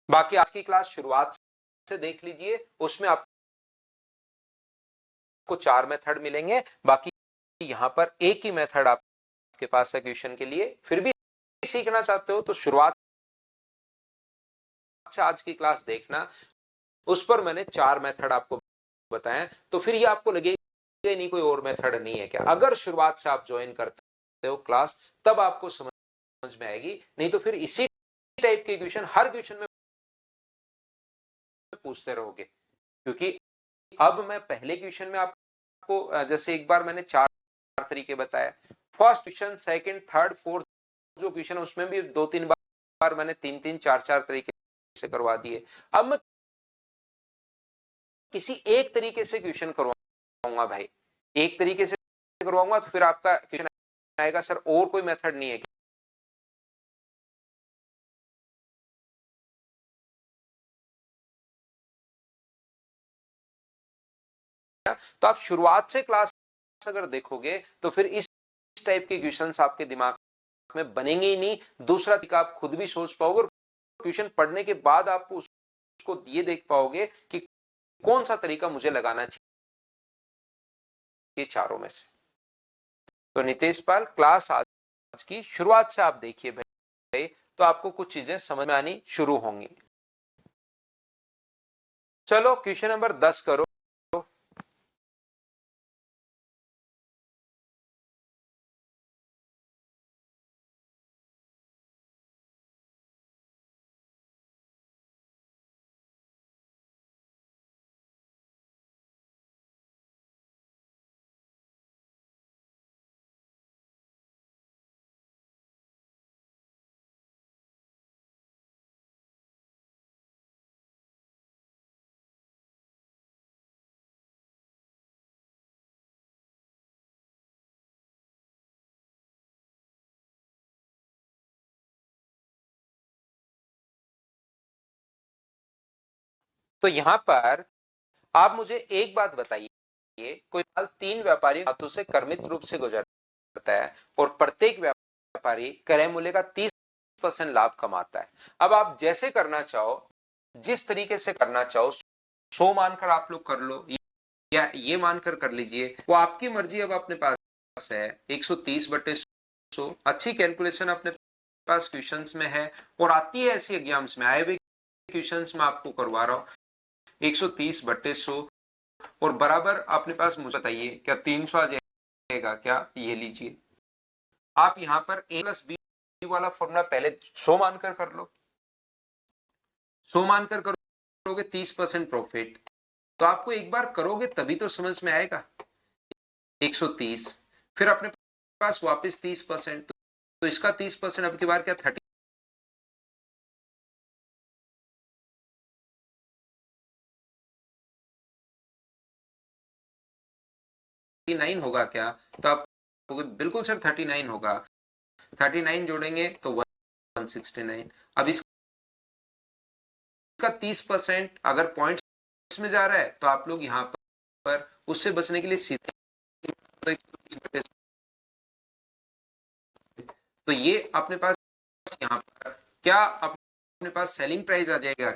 बाकी आज की क्लास शुरुआत से देख लीजिए, उसमें आपको 4 मेथड मिलेंगे, बाकी यहां पर एक ही मेथड आपके पास है क्वेश्चन के लिए। फिर भी सीखना चाहते हो तो शुरुआत से आज की क्लास देखना, उस पर मैंने 4 मेथड आपको बताएं, तो फिर ये आपको लगेगा नहीं कोई और मेथड नहीं है क्या। अगर शुरुआत से आप ज्वाइन करते हो क्लास, तब आपको समझ में आएगी, नहीं तो फिर इसी टाइप के क्वेश्चन हर क्वेश्चन में पूछते रहोगे। क्योंकि अब मैं पहले क्वेश्चन में आपको जैसे एक बार मैंने 4 तरीके बताए, first question, second, third, fourth जो क्वेश्चन है उसमें भी 2-3 बार मैंने 3-3, 4-4 तरीके से करवा दिए। अब मैं किसी एक तरीके से क्वेश्चन करवाऊंगा भाई, एक तरीके से करवाऊंगा तो फिर आपका क्वेश्चन आएगा सर और कोई मेथड नहीं है क्या? तो आप शुरुआत से क्लास अगर देखोगे तो फिर इस टाइप के क्वेश्चंस आपके दिमाग में बनेंगे ही नहीं। दूसरा तरीका आप खुद भी सोच पाओगे, क्वेश्चन पढ़ने के बाद आप उसको ये देख पाओगे कि कौन सा तरीका मुझे लगाना चाहिए चारों में से। तो नितेश पाल क्लास आज की शुरुआत से आप देखिए भाई, तो आपको कुछ चीजें समझ में आनी शुरू होंगी। चलो क्वेश्चन नंबर 10 करो। तो यहां पर आप मुझे एक बात बताइए, कोई माल 3 व्यापारी हाथों से क्रमिक रूप से गुजरता है और प्रत्येक व्यापारी क्रय मूल्य का 30% लाभ कमाता है। अब आप जैसे करना चाहो, जिस तरीके से करना चाहो, 100 मानकर आप लोग कर लो या ये मानकर कर लीजिए, वो आपकी मर्जी अब अपने पास है। 130/100 अच्छी कैलकुलेशन अपने पास क्वेश्चंस में है और आती है ऐसी एग्जाम्स में, आए हुए क्वेश्चंस में आपको करवा रहा हूं। 130/100 और बराबर अपने पास, मुझे बताइए क्या 300 आ जाएगा क्या? ये लीजिए, आप यहां पर A+B वाला फॉर्मूला पहले 100 मानकर कर लो, 100 मानकर करोगे 30% प्रॉफिट, तो आपको एक बार करोगे तभी तो समझ में आएगा। 130 फिर अपने पास वापस 30%, तो इसका 30% अब की बार क्या 39 होगा क्या? तो आप बिल्कुल सर 39 होगा, 39 जोड़ेंगे तो 169। अब इसका 30% अगर पॉइंट्स में जा रहा है तो आप लोग यहाँ पर उससे बचने के लिए सीधे, तो ये अपने पास यहाँ पर क्या अपने पास सेलिंग प्राइस आ जाएगा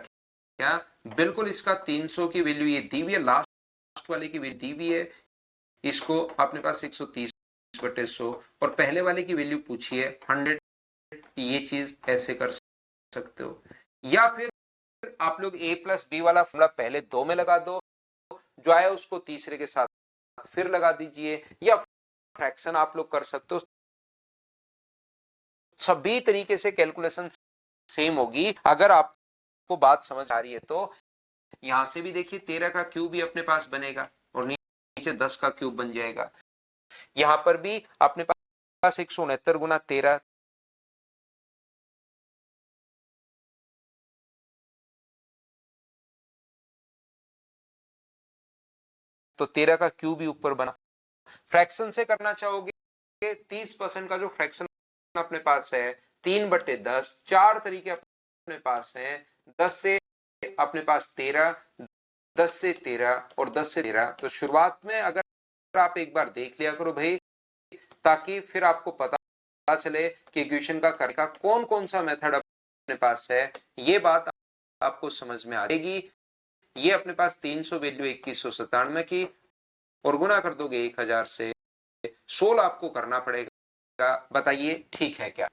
क्या बिल्कुल इसका 300 की वैल्यू ये दी हुई है, लास्ट वाले की वैल्यू दी हुई है, इसको अपने पास 130/100 और पहले वाले की वैल्यू पूछी है 100, ये चीज ऐसे कर सकते हो। या फिर आप लोग a प्लस बी वाला फॉर्मूला पहले 2 में लगा दो, जो आया उसको तीसरे के साथ फिर लगा दीजिए, या फ्रैक्शन आप लोग कर सकते हो। सभी तरीके से कैलकुलेशन सेम होगी। अगर आपको बात समझ आ रही है तो यहां से भी देखिए 13 का क्यूब भी अपने पास बनेगा और नीचे 10 का क्यूब बन जाएगा। यहां पर भी अपने पास 169 गुना 13, तो 13 का क्यूब भी ऊपर बना। फ्रैक्शन से करना चाहोगे 30% का जो फ्रैक्शन अपने पास है 3/10, 4 तरीके अपने पास हैं। 10 से अपने पास 13, 10 से 13 और 10 से 13। तो शुरुआत में अगर आप एक बार देख लिया करो भाई, ताकि फिर आपको पता चले कि इक्वेशन का करने का कौन कौन सा मेथड अपने पास है, ये बात आपको समझ में आ जाएगी। ये अपने पास 300 वैल्यू 2197 की और गुना कर दोगे 1000 से, 16 आपको करना पड़ेगा। बताइए ठीक है क्या?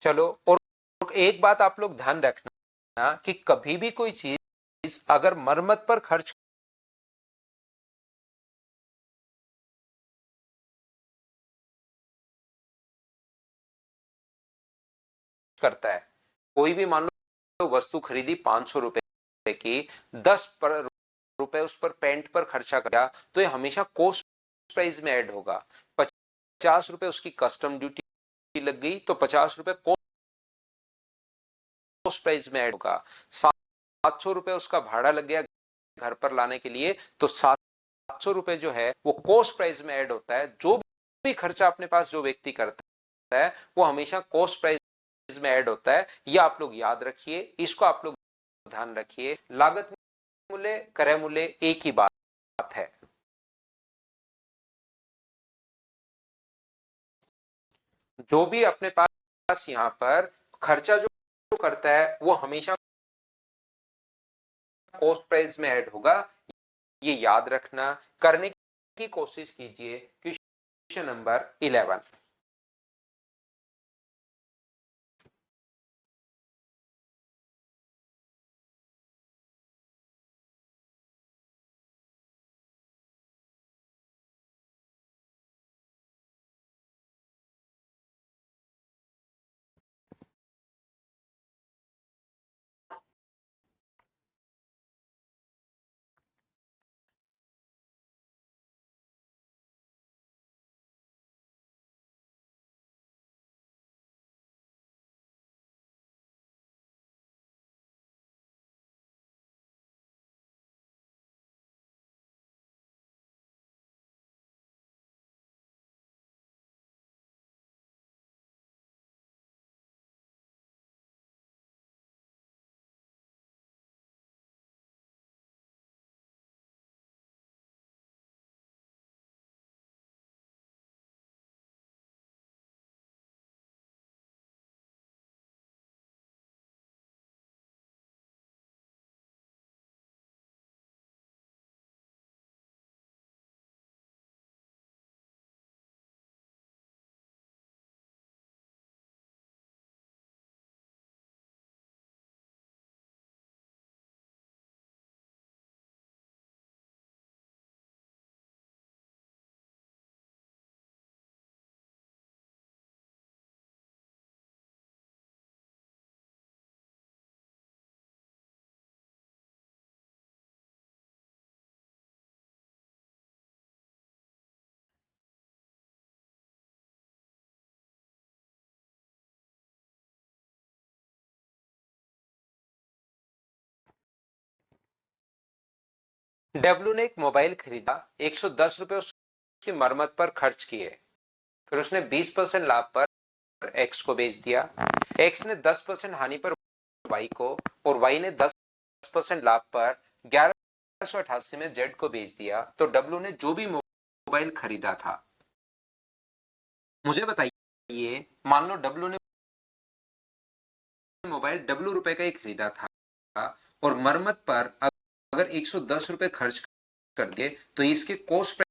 चलो, और एक बात आप लोग ध्यान रखना कि कभी भी कोई चीज अगर मरम्मत पर खर्च करता है, कोई भी मान लो वस्तु खरीदी 500 रुपए की, 10 रुपए उस पर पेंट पर खर्चा किया, तो ये हमेशा कॉस्ट प्राइस में ऐड होगा। 50 रुपए उसकी कस्टम ड्यूटी लग गई, तो 50 रुपए कॉस्ट प्राइस में ऐड होगा। 700 रुपए उसका भाड़ा लग गया घर पर लाने के लिए, तो 700 रुपए जो है वो कॉस्ट प्राइस में ऐड होता है। जो भी खर्चा अपने पास जो व्यक्ति करता है वो हमेशा कॉस्ट प्राइस में ऐड होता है। ये आप लोग याद रखिए, इसको आप लोग ध्यान रखिए। लागत मूल्य क्रय मूल्य एक ही बात है। जो भी अपने पास यहाँ पर खर्चा जो करता है वो हमेशा कॉस्ट प्राइस में ऐड होगा, ये याद रखना। करने की कोशिश कीजिए। Question number 11। डब्ल्यू ने एक मोबाइल खरीदा, 110 रुपए उसकी मरम्मत पर खर्च किए। फिर उसने 20% लाभ पर एक्स को बेच दिया। एक्स ने 10% हानि पर वाई को, और वाई ने 10 10% लाभ पर 1188 में जेड को बेच दिया, तो डब्लू ने जो भी मोबाइल खरीदा था, मुझे बताइए, मान लो डब्लू ने मोबाइल डब्लू रुपए का ही खरीदा था और मरम्मत पर अगर 110 रुपए खर्च कर दिए तो इसके कॉस्ट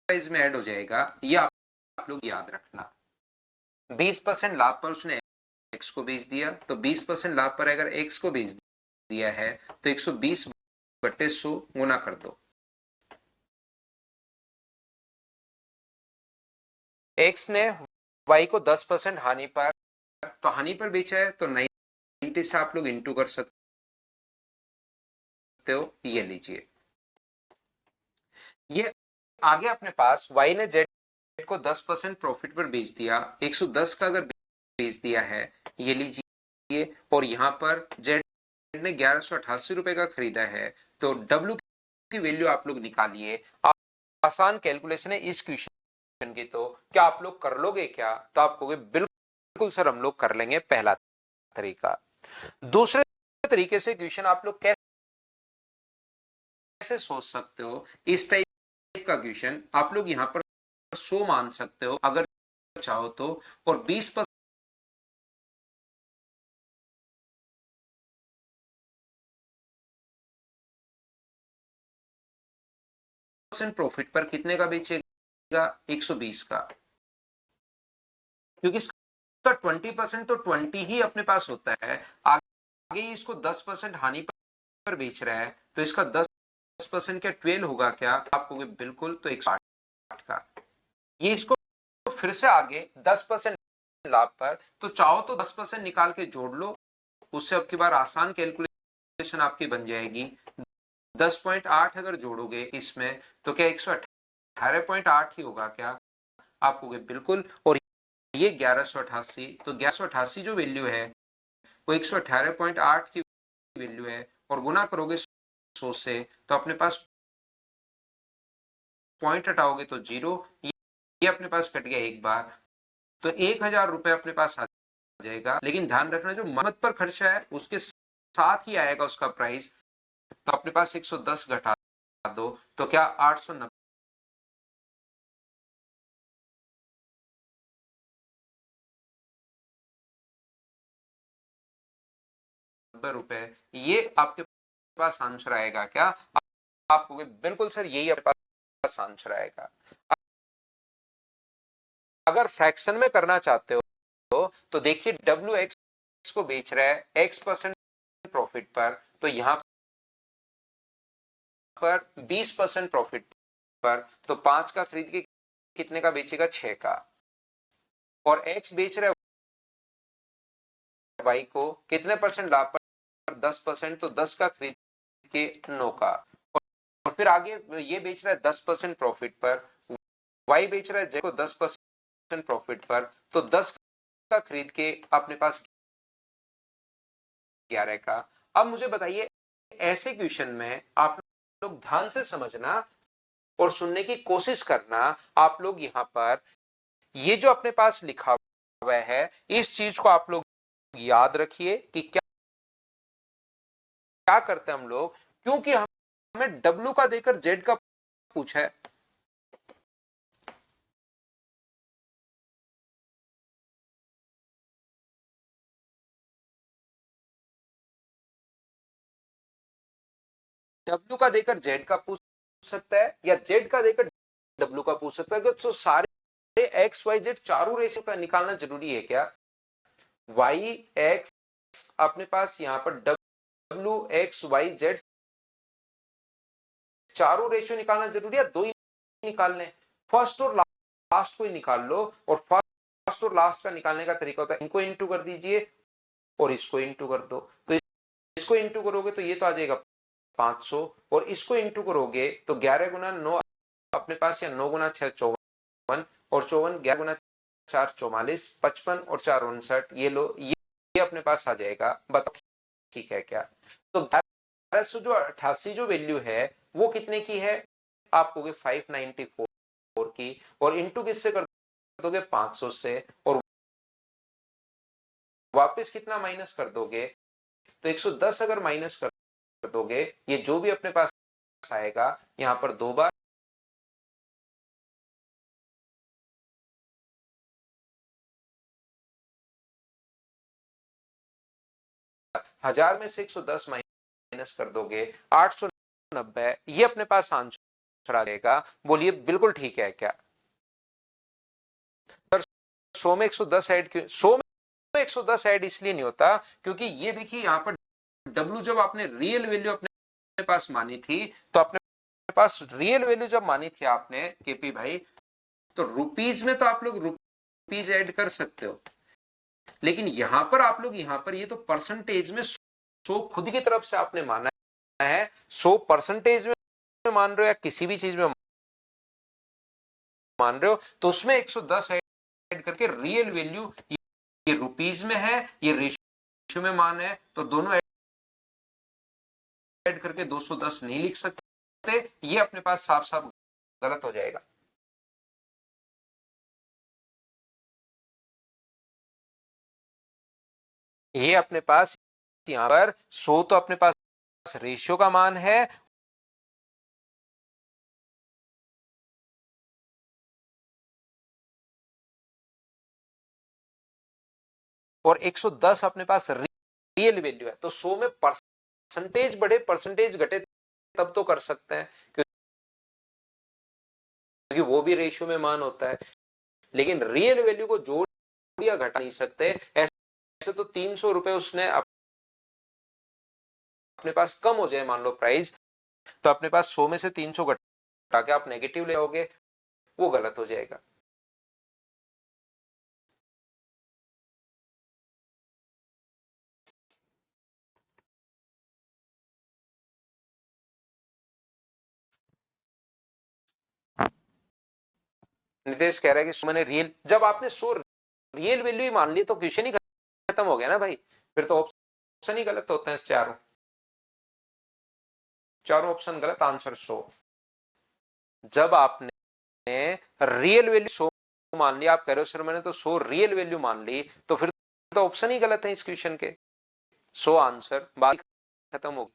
प्राइस में ऐड हो जाएगा। ये आप लोग याद रखना। 20% लाभ पर उसने एक्स को बेच दिया, तो 20% लाभ पर अगर एक्स को बेच दिया है तो 120/100 गुना कर दो। एक्स ने वाई को 10% हानि पर, तो हानि पर बेचा है तो 90 से आप लोग इंटू कर सकते हो। ये लीजिए, ये आगे अपने पास वाई ने जेड को 10% प्रॉफिट पर बेच दिया, 110 का अगर बेच दिया है, ये लीजिए, और यहां पर जेड ने 1188 रुपए का खरीदा है, तो डब्ल्यू की वैल्यू आप लोग निकालिए। आसान कैलकुलेशन है इस क्वेश्चन की, तो क्या आप लोग कर लोगे क्या? तो आप कहोगे बिल्कुल सर हम लोग कर लेंगे, पहला तरीका। दूसरे तरीके से क्वेश्चन आप लोग कैसे सोच सकते हो, इस टाइप का क्वेश्चन आप लोग यहां पर 100 मान सकते हो अगर चाहो तो, और 20% प्रॉफिट पर कितने का बेचेगा? 120 का, क्योंकि इसका 20% तो 20 ही अपने पास होता है, आगे इसको 10% हानि पर बेच रहा है, तो इसका 10% क्या 12 होगा क्या? आपको बिल्कुल, तो 108 का। ये इसको फिर से आगे 10% लाभ पर, तो चाहो तो 10% निकाल के जोड़ लो, उससे अब की बार आसान कैलकुलेशन आपकी बन जाएगी। 10.8 अगर जोड़ोगे इसमें तो क्या 118.8 ही होगा क्या? आपको बिल्कुल, और ये 1188, तो 1188 जो वैल्यू है वो 118.8 की वैल्यू है, और गुना करोगे 100 से, तो अपने पास पॉइंट हटाओगे तो 0, ये अपने पास कट गया एक बार, तो 1000 रुपए अपने पास आ जाएगा। लेकिन ध्यान रखना जो मरम्मत पर खर्चा है उसके साथ ही आएगा उसका प्राइस, तो अपने पास 110 घटा दो, तो क्या 890 रुपए, ये आपके पास आंसर आएगा क्या? आपको बिल्कुल सर यही आपके पास आंसर आएगा। अगर फ्रैक्शन में करना चाहते हो तो देखिए डब्ल्यू एक्स को बेच रहा है x% प्रॉफिट पर, तो यहां पर 20% प्रॉफिट पर, तो 5 का खरीद के कितने का बेचेगा? 6 का। और x बेच रहा है y को कितने परसेंट लाभ पर? 10%, तो 10 का खरीद के 9 का। और फिर आगे ये बेच रहा है 10% प्रॉफिट पर, y बेच रहा है z को 10% प्रॉफिट पर, तो 10 का खरीद के अपने पास 11 का। अब मुझे बताइए, ऐसे क्वेश्चन में आप लोग ध्यान से समझना और सुनने की कोशिश करना। आप लोग यहां पर ये जो अपने पास लिखा हुआ है इस चीज को आप लोग याद रखिए कि क्या क्या करते हैं हम लोग, क्योंकि हमें डब्ल्यू का देकर जेड का पूछा है। डब्ल्यू का देकर जेड का पूछ सकता है, या जेड का देकर डब्ल्यू का पूछ सकता है। तो सारे एक्स वाई जेड चारों रेशियो का निकालना जरूरी है क्या? वाई एक्स अपने पास यहां पर डब्ल्यू एक्स वाई जेड चारों रेशियो निकालना जरूरी है, दो ही निकालने, फर्स्ट और लास्ट को ही निकाल लो। और फर्स्ट और लास्ट का निकालने का तरीका होता है इनको इंटू कर दीजिए और इसको इंटू कर दो, तो इसको इंटू करोगे तो ये तो आ जाएगा 500, और इसको इंटू करोगे तो 11 गुना 9 अपने पास, या 9 गुना 6 54, और 54 11 गुना 4 44, 55 और 4 59, ये लो, ये अपने पास आ जाएगा। बताओ ठीक है क्या? तो 1188 जो वैल्यू है वो कितने की है? आप कहोगे 594 की, और इंटू किससे कर दोगे 500 से, और वापस कितना माइनस कर दोगे, तो 110 अगर माइनस कर दोगे, ये जो भी अपने पास आएगा यहां पर 2 बार 1000 में से 110 माइनस कर दोगे 890, ये अपने पास आंसर आ जाएगा। बोलिए बिल्कुल ठीक है क्या? सर 100 में 110 ऐड क्यों, 100 में 110 ऐड इसलिए नहीं होता क्योंकि ये देखिए यहां पर डब्ल्यू जब आपने रियल वैल्यू अपने पास मानी थी, तो अपने पास रियल वैल्यू जब मानी थी आपने केपी भाई, तो रुपीज में तो आप लोग रुपीज ऐड कर सकते हो, लेकिन यहां पर आप लोग यहां पर ये तो परसेंटेज में 100 खुद की तरफ से आपने माना है, 100 परसेंटेज में मान रहे हो या किसी भी चीज में मान रहे हो, तो उसमें 110 ऐड करके रियल वैल्यू ये रुपीज में है, ये रेशियो में मान है, तो दोनों ऐड करके 210 नहीं लिख सकते, ये अपने पास साफ साफ गलत हो जाएगा। ये अपने पास यहां पर 100 तो अपने पास रेशियो का मान है, और 110 अपने पास रियल वैल्यू है, तो 100 में परसेंटेज बढ़े परसेंटेज घटे तब तो कर सकते हैं क्योंकि वो भी रेशियो में मान होता है, लेकिन रियल वैल्यू को जोड़ या घटा नहीं सकते। ऐसे तो 300 रुपए उसने अपने पास कम हो जाए मान लो प्राइस, तो अपने पास 100 में से 300 घटा के आप नेगेटिव ले आओगे, वो गलत हो जाएगा। नितेश कह रहा है कि मैंने रियल, जब आपने 100 रियल वैल्यू ही मान ली तो क्वेश्चन ही खत्म हो गया ना भाई, फिर तो ऑप्शन ही गलत होते हैं चारों, चारों ऑप्शन गलत, आंसर 100। जब आपने रियल वैल्यू 100 मान लिया, आप कह रहे हो सर मैंने तो 100 रियल वैल्यू मान ली, तो फिर तो ऑप्शन ही गलत है इस क्वेश्चन के, 100 आंसर, बात खत्म हो गई।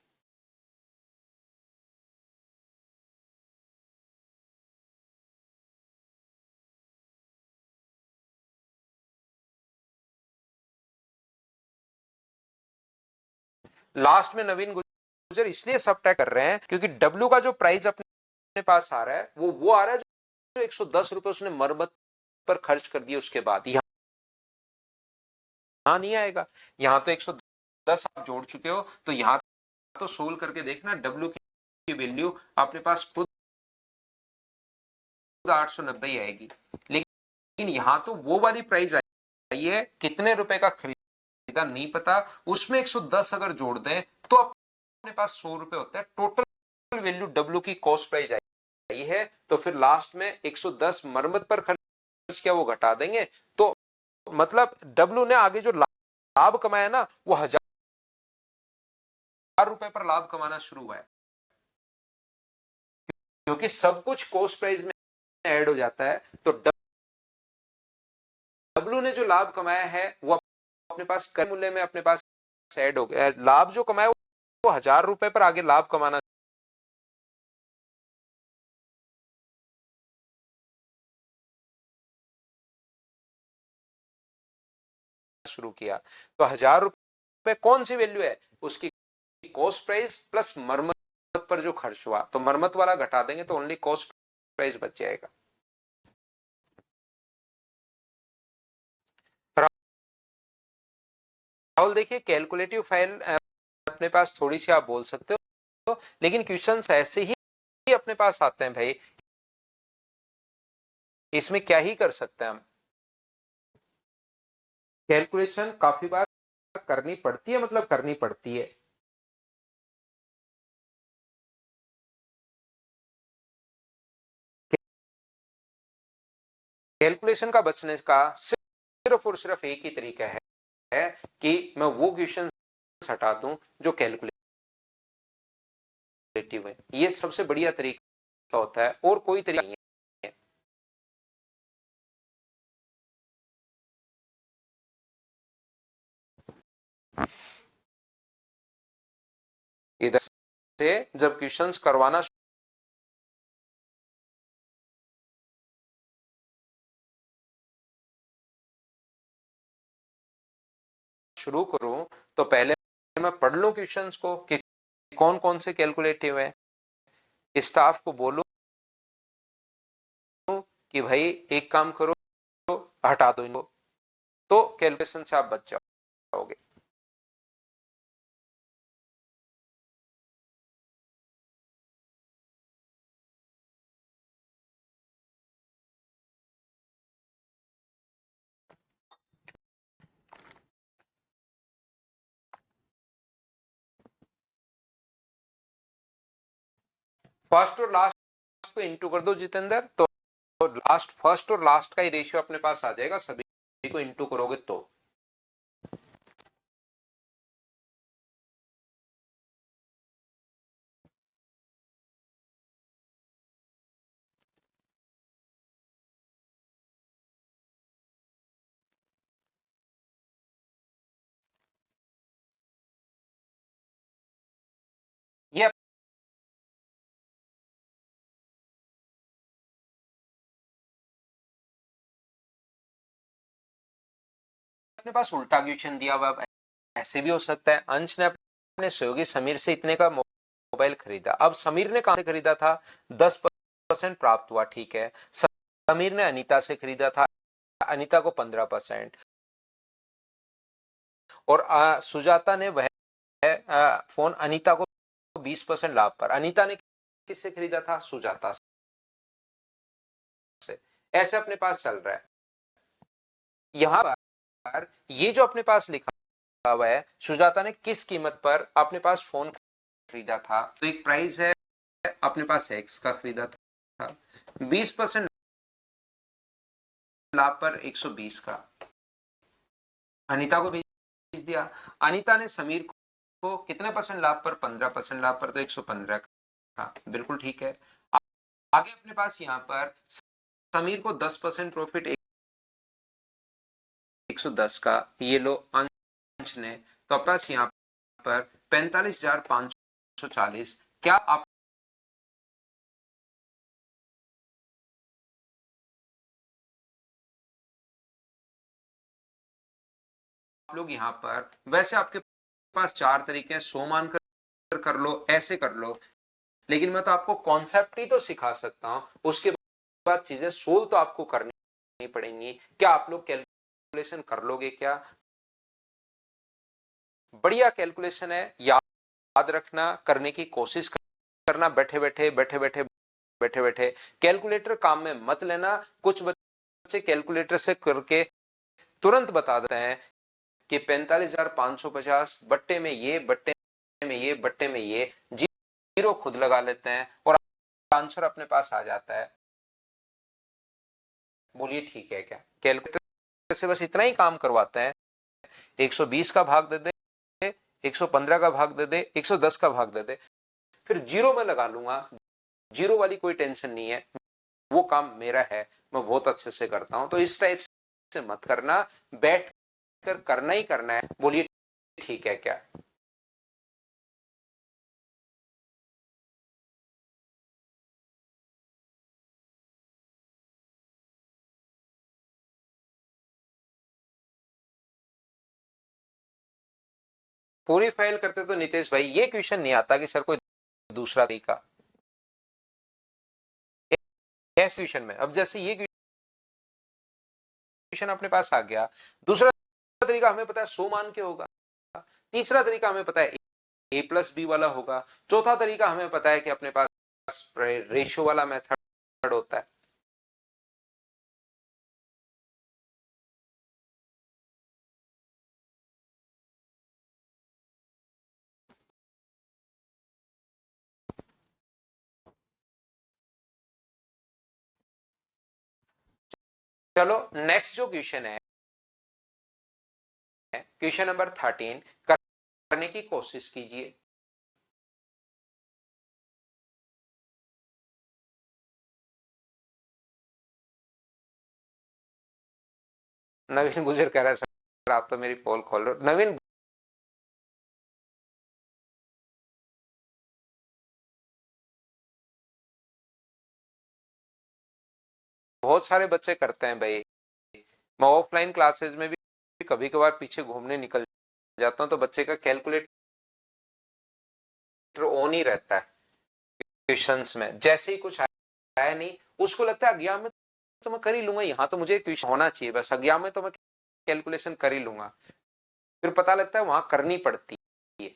लास्ट में नवीन गुजर इसलिए सबट्रैक्ट कर रहे हैं क्योंकि डब्ल्यू का जो प्राइस अपने पास आ रहा है वो आ रहा है जो 110 रुपए उसने मरम्मत पर खर्च कर दिए उसके बाद, यहां नहीं आएगा। यहां तो 110 आप जोड़ चुके हो, तो यहां तो सोल्व करके देखना, डब्ल्यू की वैल्यू अपने पास खुद 890 आएगी, लेकिन यहां तो वो वाली प्राइस आई है, कितने रुपए का खरीदा नहीं पता, उसमें 110 अगर जोड़ दें तो अपने पास 100 रुपए होता है, टोटल वैल्यू डब्ल्यू की कॉस्ट प्राइस आई है, तो फिर लास्ट में 110 मरम्मत पर खर्च किया वो घटा देंगे, तो मतलब डब्ल्यू ने आगे जो लाभ कमाया ना वो 1000 रुपए पर लाभ कमाना शुरू हुआ है, क्योंकि सब कुछ कॉस्ट प्राइस में ऐड हो जाता है, तो डब्ल्यू ने जो लाभ कमाया है वो अपने पास कम मूल्य में अपने पास ऐड हो गया, लाभ जो कमाया वो 1000 रुपए पर आगे लाभ कमाना शुरू किया, तो 1000 रुपए कौन सी वैल्यू है, उसकी कॉस्ट प्राइस प्लस मरम्मत पर जो खर्च हुआ, तो मरम्मत वाला घटा देंगे तो ओनली कॉस्ट प्राइस बच जाएगा। राहुल देखिए कैलकुलेटिव फाइल अपने पास थोड़ी सी आप बोल सकते हो, लेकिन क्वेश्चंस ऐसे ही अपने पास आते हैं भाई, इसमें क्या ही कर सकते हैं हम, कैलकुलेशन काफी बार करनी पड़ती है, मतलब करनी पड़ती है। कैलकुलेशन का बचने का सिर्फ और सिर्फ एक ही तरीका है कि मैं वो क्वेश्चन हटा दूं जो कैलकुलेटिव है, ये सबसे बढ़िया तरीका होता है और कोई तरीका नहीं है। इधर से जब क्वेश्चंस करवाना शुरू करूं तो पहले मैं पढ़ लूं क्वेश्चंस को कि कौन कौन से कैलकुलेटिव है, स्टाफ को बोलूं कि भाई एक काम करो, हटा दो इनको, तो कैलकुलेशन से आप बच जाओगे। फर्स्ट और लास्ट को इंटू कर दो जितेंद्र, तो लास्ट फर्स्ट और लास्ट का ही रेशियो अपने पास आ जाएगा, सभी को इंटू करोगे तो। ये अपने पास उल्टा क्वेश्चन दिया हुआ, ऐसे भी हो सकता है। अंश ने अपने सहयोगी समीर से इतने का मोबाइल खरीदा, अब समीर ने कहां से खरीदा था, 10% प्राप्त हुआ, ठीक है। समीर ने अनीता से खरीदा था, अनीता को 15%, और सुजाता ने वह फोन अनीता को 20% लाभ पर, अनीता ने किससे खरीदा था, सुजाता से। ऐसे अपने पास चल रहा है। यहां पर ये जो अपने पास लिखा हुआ है, सुजाता ने किस कीमत पर अपने पास फोन खरीदा था, तो एक प्राइस है अपने पास एक्स का खरीदा था, 20% लाभ पर 120 का अनीता को भेज दिया। अनीता ने समीर को कितने परसेंट लाभ पर, 15% लाभ पर, तो 115 का, बिल्कुल ठीक है। आगे अपने पास यहाँ पर समीर को 10% प्रॉफिट 110 का, ये लो अंश ने, तो पास यहाँ पर 45,540। क्या आप लोग यहाँ पर, वैसे आपके पास चार तरीके हैं, 100 मानकर कर लो, ऐसे कर लो, लेकिन मैं तो आपको कॉन्सेप्ट ही तो सिखा सकता हूं, उसके बाद चीजें सोल्व तो आपको करनी पड़ेंगी। क्या आप लोग कैलकुलेशन कर लोगे क्या? बढ़िया कैलकुलेशन है, याद रखना, करने की कोशिश करना, बैठे बैठे कैलकुलेटर काम में मत लेना। कुछ बच्चे कैलकुलेटर से करके तुरंत बता देते हैं कि 45,550 बट्टे में ये, बट्टे में ये, बट्टे में ये, जीरो खुद लगा लेते हैं और आंसर अपने पास आ जाता है। बोलिए ठीक है क्या? कैलकुलेटर से बस इतना ही काम करवाते हैं, 120 का भाग दे दे, 115 का भाग दे दे, 110 का भाग दे दे, फिर जीरो में लगा लूंगा, जीरो वाली कोई टेंशन नहीं है, वो काम मेरा है, मैं बहुत अच्छे से करता हूं। तो इस टाइप से मत करना, बैठ कर करना ही करना है। बोलिए ठीक है क्या? पूरी फाइल करते तो नितेश भाई ये क्वेश्चन नहीं आता कि सर कोई दूसरा तरीका, ऐसे क्वेश्चन में, अब जैसे ये क्वेश्चन अपने पास आ गया, दूसरा तरीका हमें पता है 100 मान के होगा, तीसरा तरीका हमें पता है ए प्लस बी वाला होगा, चौथा तरीका हमें पता है कि अपने पास रेशियो वाला मेथड होता है। चलो नेक्स्ट जो क्वेश्चन है, क्वेश्चन नंबर 13 करने की कोशिश कीजिए। नवीन गुजर कह रहा है सर आप तो मेरी पोल खोल रहे हो। नवीन बहुत सारे बच्चे करते हैं भाई। मैं ऑफलाइन क्लासेस में भी कभी कभार पीछे घूमने निकल जाता हूँ तो बच्चे का कैलकुलेटर ऑन ही रहता है क्वेश्चंस में, जैसे ही कुछ आया नहीं उसको लगता है अज्ञान में तो मैं कर ही लूंगा, यहाँ तो मुझे क्वेश्चन होना चाहिए बस, अज्ञान में तो मैं कैलकुलेशन कर ही लूंगा, फिर पता लगता है वहां करनी पड़ती है।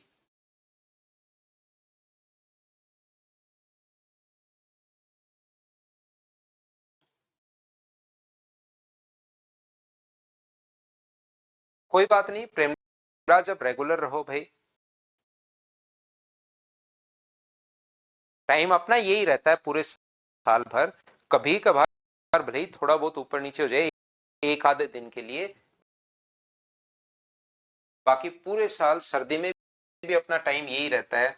कोई बात नहीं प्रेमराज, जब रेगुलर रहो भाई, टाइम अपना यही रहता है पूरे साल भर, कभी कभार भले ही थोड़ा बहुत ऊपर नीचे हो जाए एक आधे दिन के लिए, बाकी पूरे साल सर्दी में भी अपना टाइम यही रहता है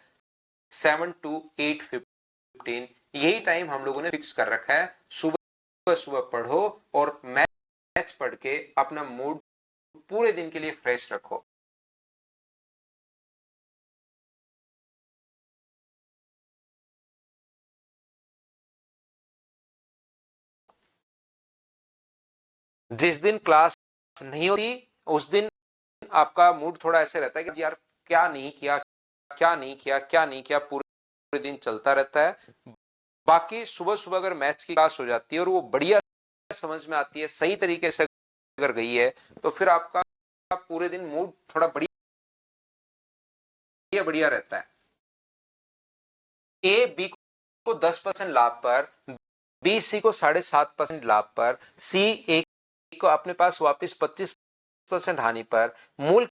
7 to 8:15, यही टाइम हम लोगों ने फिक्स कर रखा है। सुबह सुबह पढ़ो और मैथ्स पढ़ के अपना मूड पूरे दिन के लिए फ्रेश रखो। जिस दिन क्लास नहीं होती उस दिन आपका मूड थोड़ा ऐसे रहता है कि यार क्या नहीं किया, क्या नहीं किया, क्या नहीं किया, पूरे दिन चलता रहता है। बाकी सुबह सुबह अगर मैथ्स की क्लास हो जाती है और वो बढ़िया समझ में आती है, सही तरीके से अगर गई है, तो फिर आपका पूरे दिन मूड थोड़ा बढ़िया बढ़िया रहता है। ए बी को 10% लाभ पर, बी सी को 7.5% लाभ पर, सी ए को अपने पास वापिस 25% हानि पर, मूल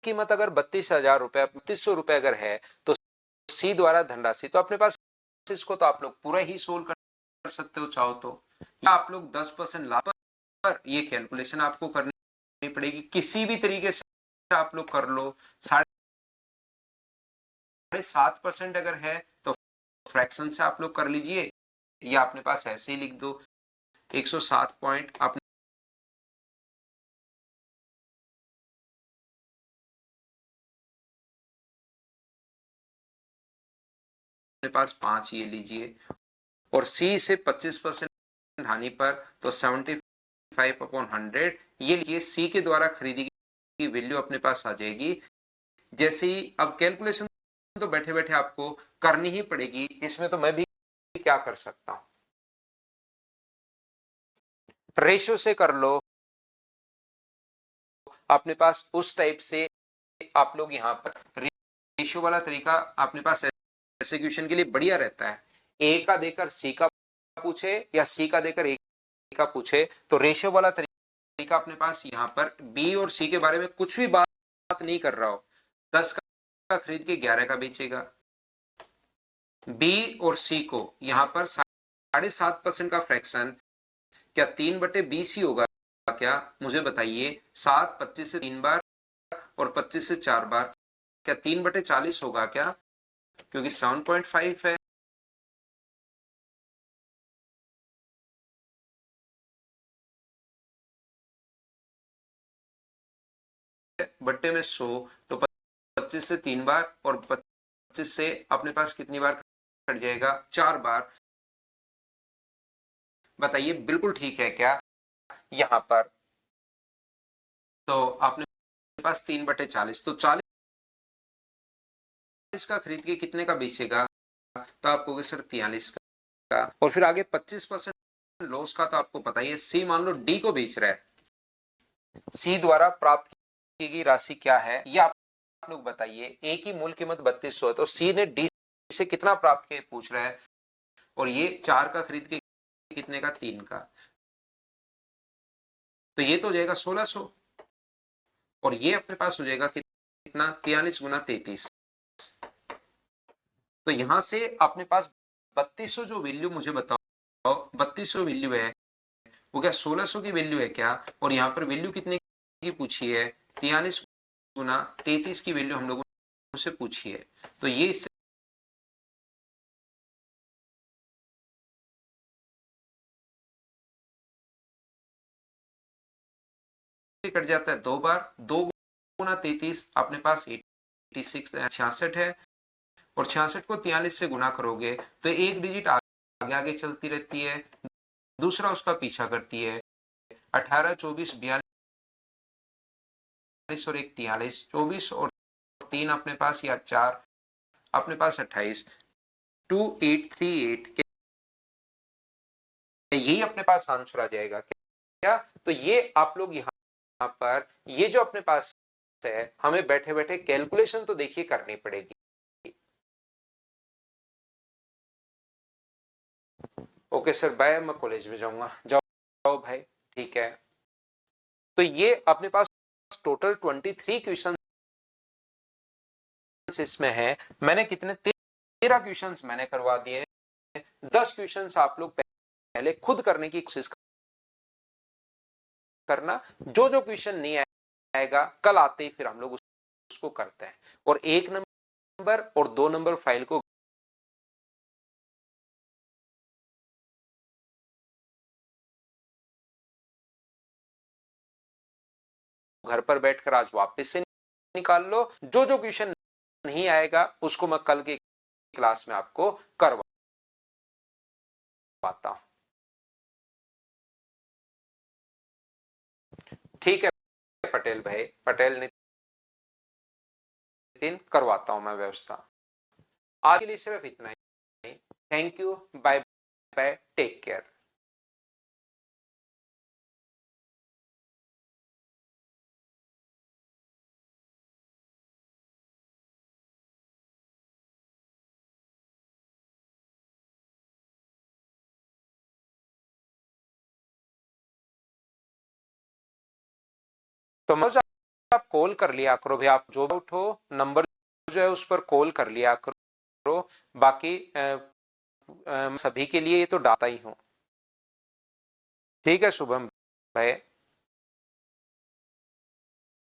कीमत अगर 32,000 रुपए 3200 रुपए अगर है तो सी द्वारा धनराशि, तो अपने पास इसको तो आप लोग पूरा ही सोल्व कर सकते हो चाहो तो, या आप लोग 10% लाभ पर ये कैलकुलेशन आपको करनी पड़ेगी, किसी भी तरीके से आप लोग कर लो। 7.5% अगर है तो फ्रैक्शन से आप लोग कर लीजिए, या अपने पास ऐसे ही लिख दो 107 पॉइंट अपने पास 5 ये लीजिए, और सी से 25% हानि पर तो 75/100 ये लीजिए, सी के द्वारा खरीदी की वैल्यू अपने पास आ जाएगी। जैसे ही अब कैलकुलेशन तो बैठे बैठे आपको करनी ही पड़ेगी, इसमें तो मैं भी क्या कर सकता हूं, रेशो से कर लो अपने पास उस टाइप से। आप लोग यहाँ पर रेशो वाला तरीका अपने पास ऐसे क्वेश्चन के लिए बढ़िया रहता है, ए का देकर सी का पूछे या सी का देकर ए का पूछे, तो रेशो वाला तरीका अपने पास यहाँ पर बी और सी के बारे में कुछ भी बात नहीं कर रहा हो, 10 का खरीद के 11 का बेचेगा, बी और सी को यहाँ पर 7.5% का फ्रैक्शन, क्या 3/20 ही होगा क्या, मुझे बताइए। 7 25 से 3 बार और 25 से 4 बार, क्या 3/40 होगा क्या, क्योंकि 7.5 है। बट्टे में 100, तो 25 से 3 बार और 25 से अपने पास कितनी बार कट जाएगा, 4 बार। बताइए बिल्कुल ठीक है क्या यहाँ पर, तो आपने पास 3/40, तो 40 का खरीद के कितने का बेचेगा, तो आपको सर 43 का, और फिर आगे 25% लॉस का, तो आपको पता ही है। सी मान लो डी को बेच रहा है, सी द्वारा प्राप्त की गई राशि क्या है ये आप लोग बताइए। ए की मूल कीमत 3200 है, तो सी ने डी से कितना प्राप्त किया पूछ रहा है, और ये 4 का खरीद के कितने का, 3 का, तो ये तो हो जाएगा 1600, और ये अपने पास हो जाएगा कितना, 43 गुना 33, तो यहां से अपने पास 3200 जो वैल्यू मुझे बताओ, 3200 वैल्यू है वो क्या 1600 की वैल्यू है क्या, और यहाँ पर वैल्यू कितने की पूछी है, 43 गुना 33 की वैल्यू हम लोगों से पूछी है, तो ये इससे कट जाता है 2 बार, 2 गुना 33 अपने पास 66 है, और 66 को 43 से गुना करोगे तो एक डिजिट आगे आगे चलती रहती है, दूसरा उसका पीछा करती है 18, 24, 42 और 1 43, 24 और 3 अपने पास या 4 अपने पास 28, 2838 यही अपने पास आंसर आ जाएगा क्या? तो ये आप लोग यहाँ पर ये जो अपने पास है हमें बैठे बैठे कैलकुलेशन तो देखिए करनी पड़ेगी। ओके सर बाय, मैं कॉलेज में जाऊंगा। जाओ भाई, ठीक है। तो ये अपने पास टोटल 23 क्वेश्चन इसमें है। मैंने कितने 13 क्वेश्चन मैंने करवा दिए। 10 क्वेश्चन आप लोग पहले खुद करने की कोशिश करना। जो जो क्वेश्चन नहीं आएगा कल आते ही फिर हम लोग उसको करते हैं। और 1 नंबर और 2 नंबर फाइल को घर पर बैठकर आज वापस से निकाल लो। जो जो क्वेश्चन नहीं आएगा उसको मैं कल की क्लास में आपको करवाता हूं। ठीक है पटेल भाई, पटेल नितिन, करवाता हूं मैं व्यवस्था। आज के लिए सिर्फ इतना ही। Thank you, bye bye, take care. तो मनोज आप कॉल कर लिया करो भाई, आप जो उठो नंबर जो है उस पर कॉल कर लिया करो। बाकी सभी के लिए ये तो डाटा ही हूं। ठीक है शुभम भाई।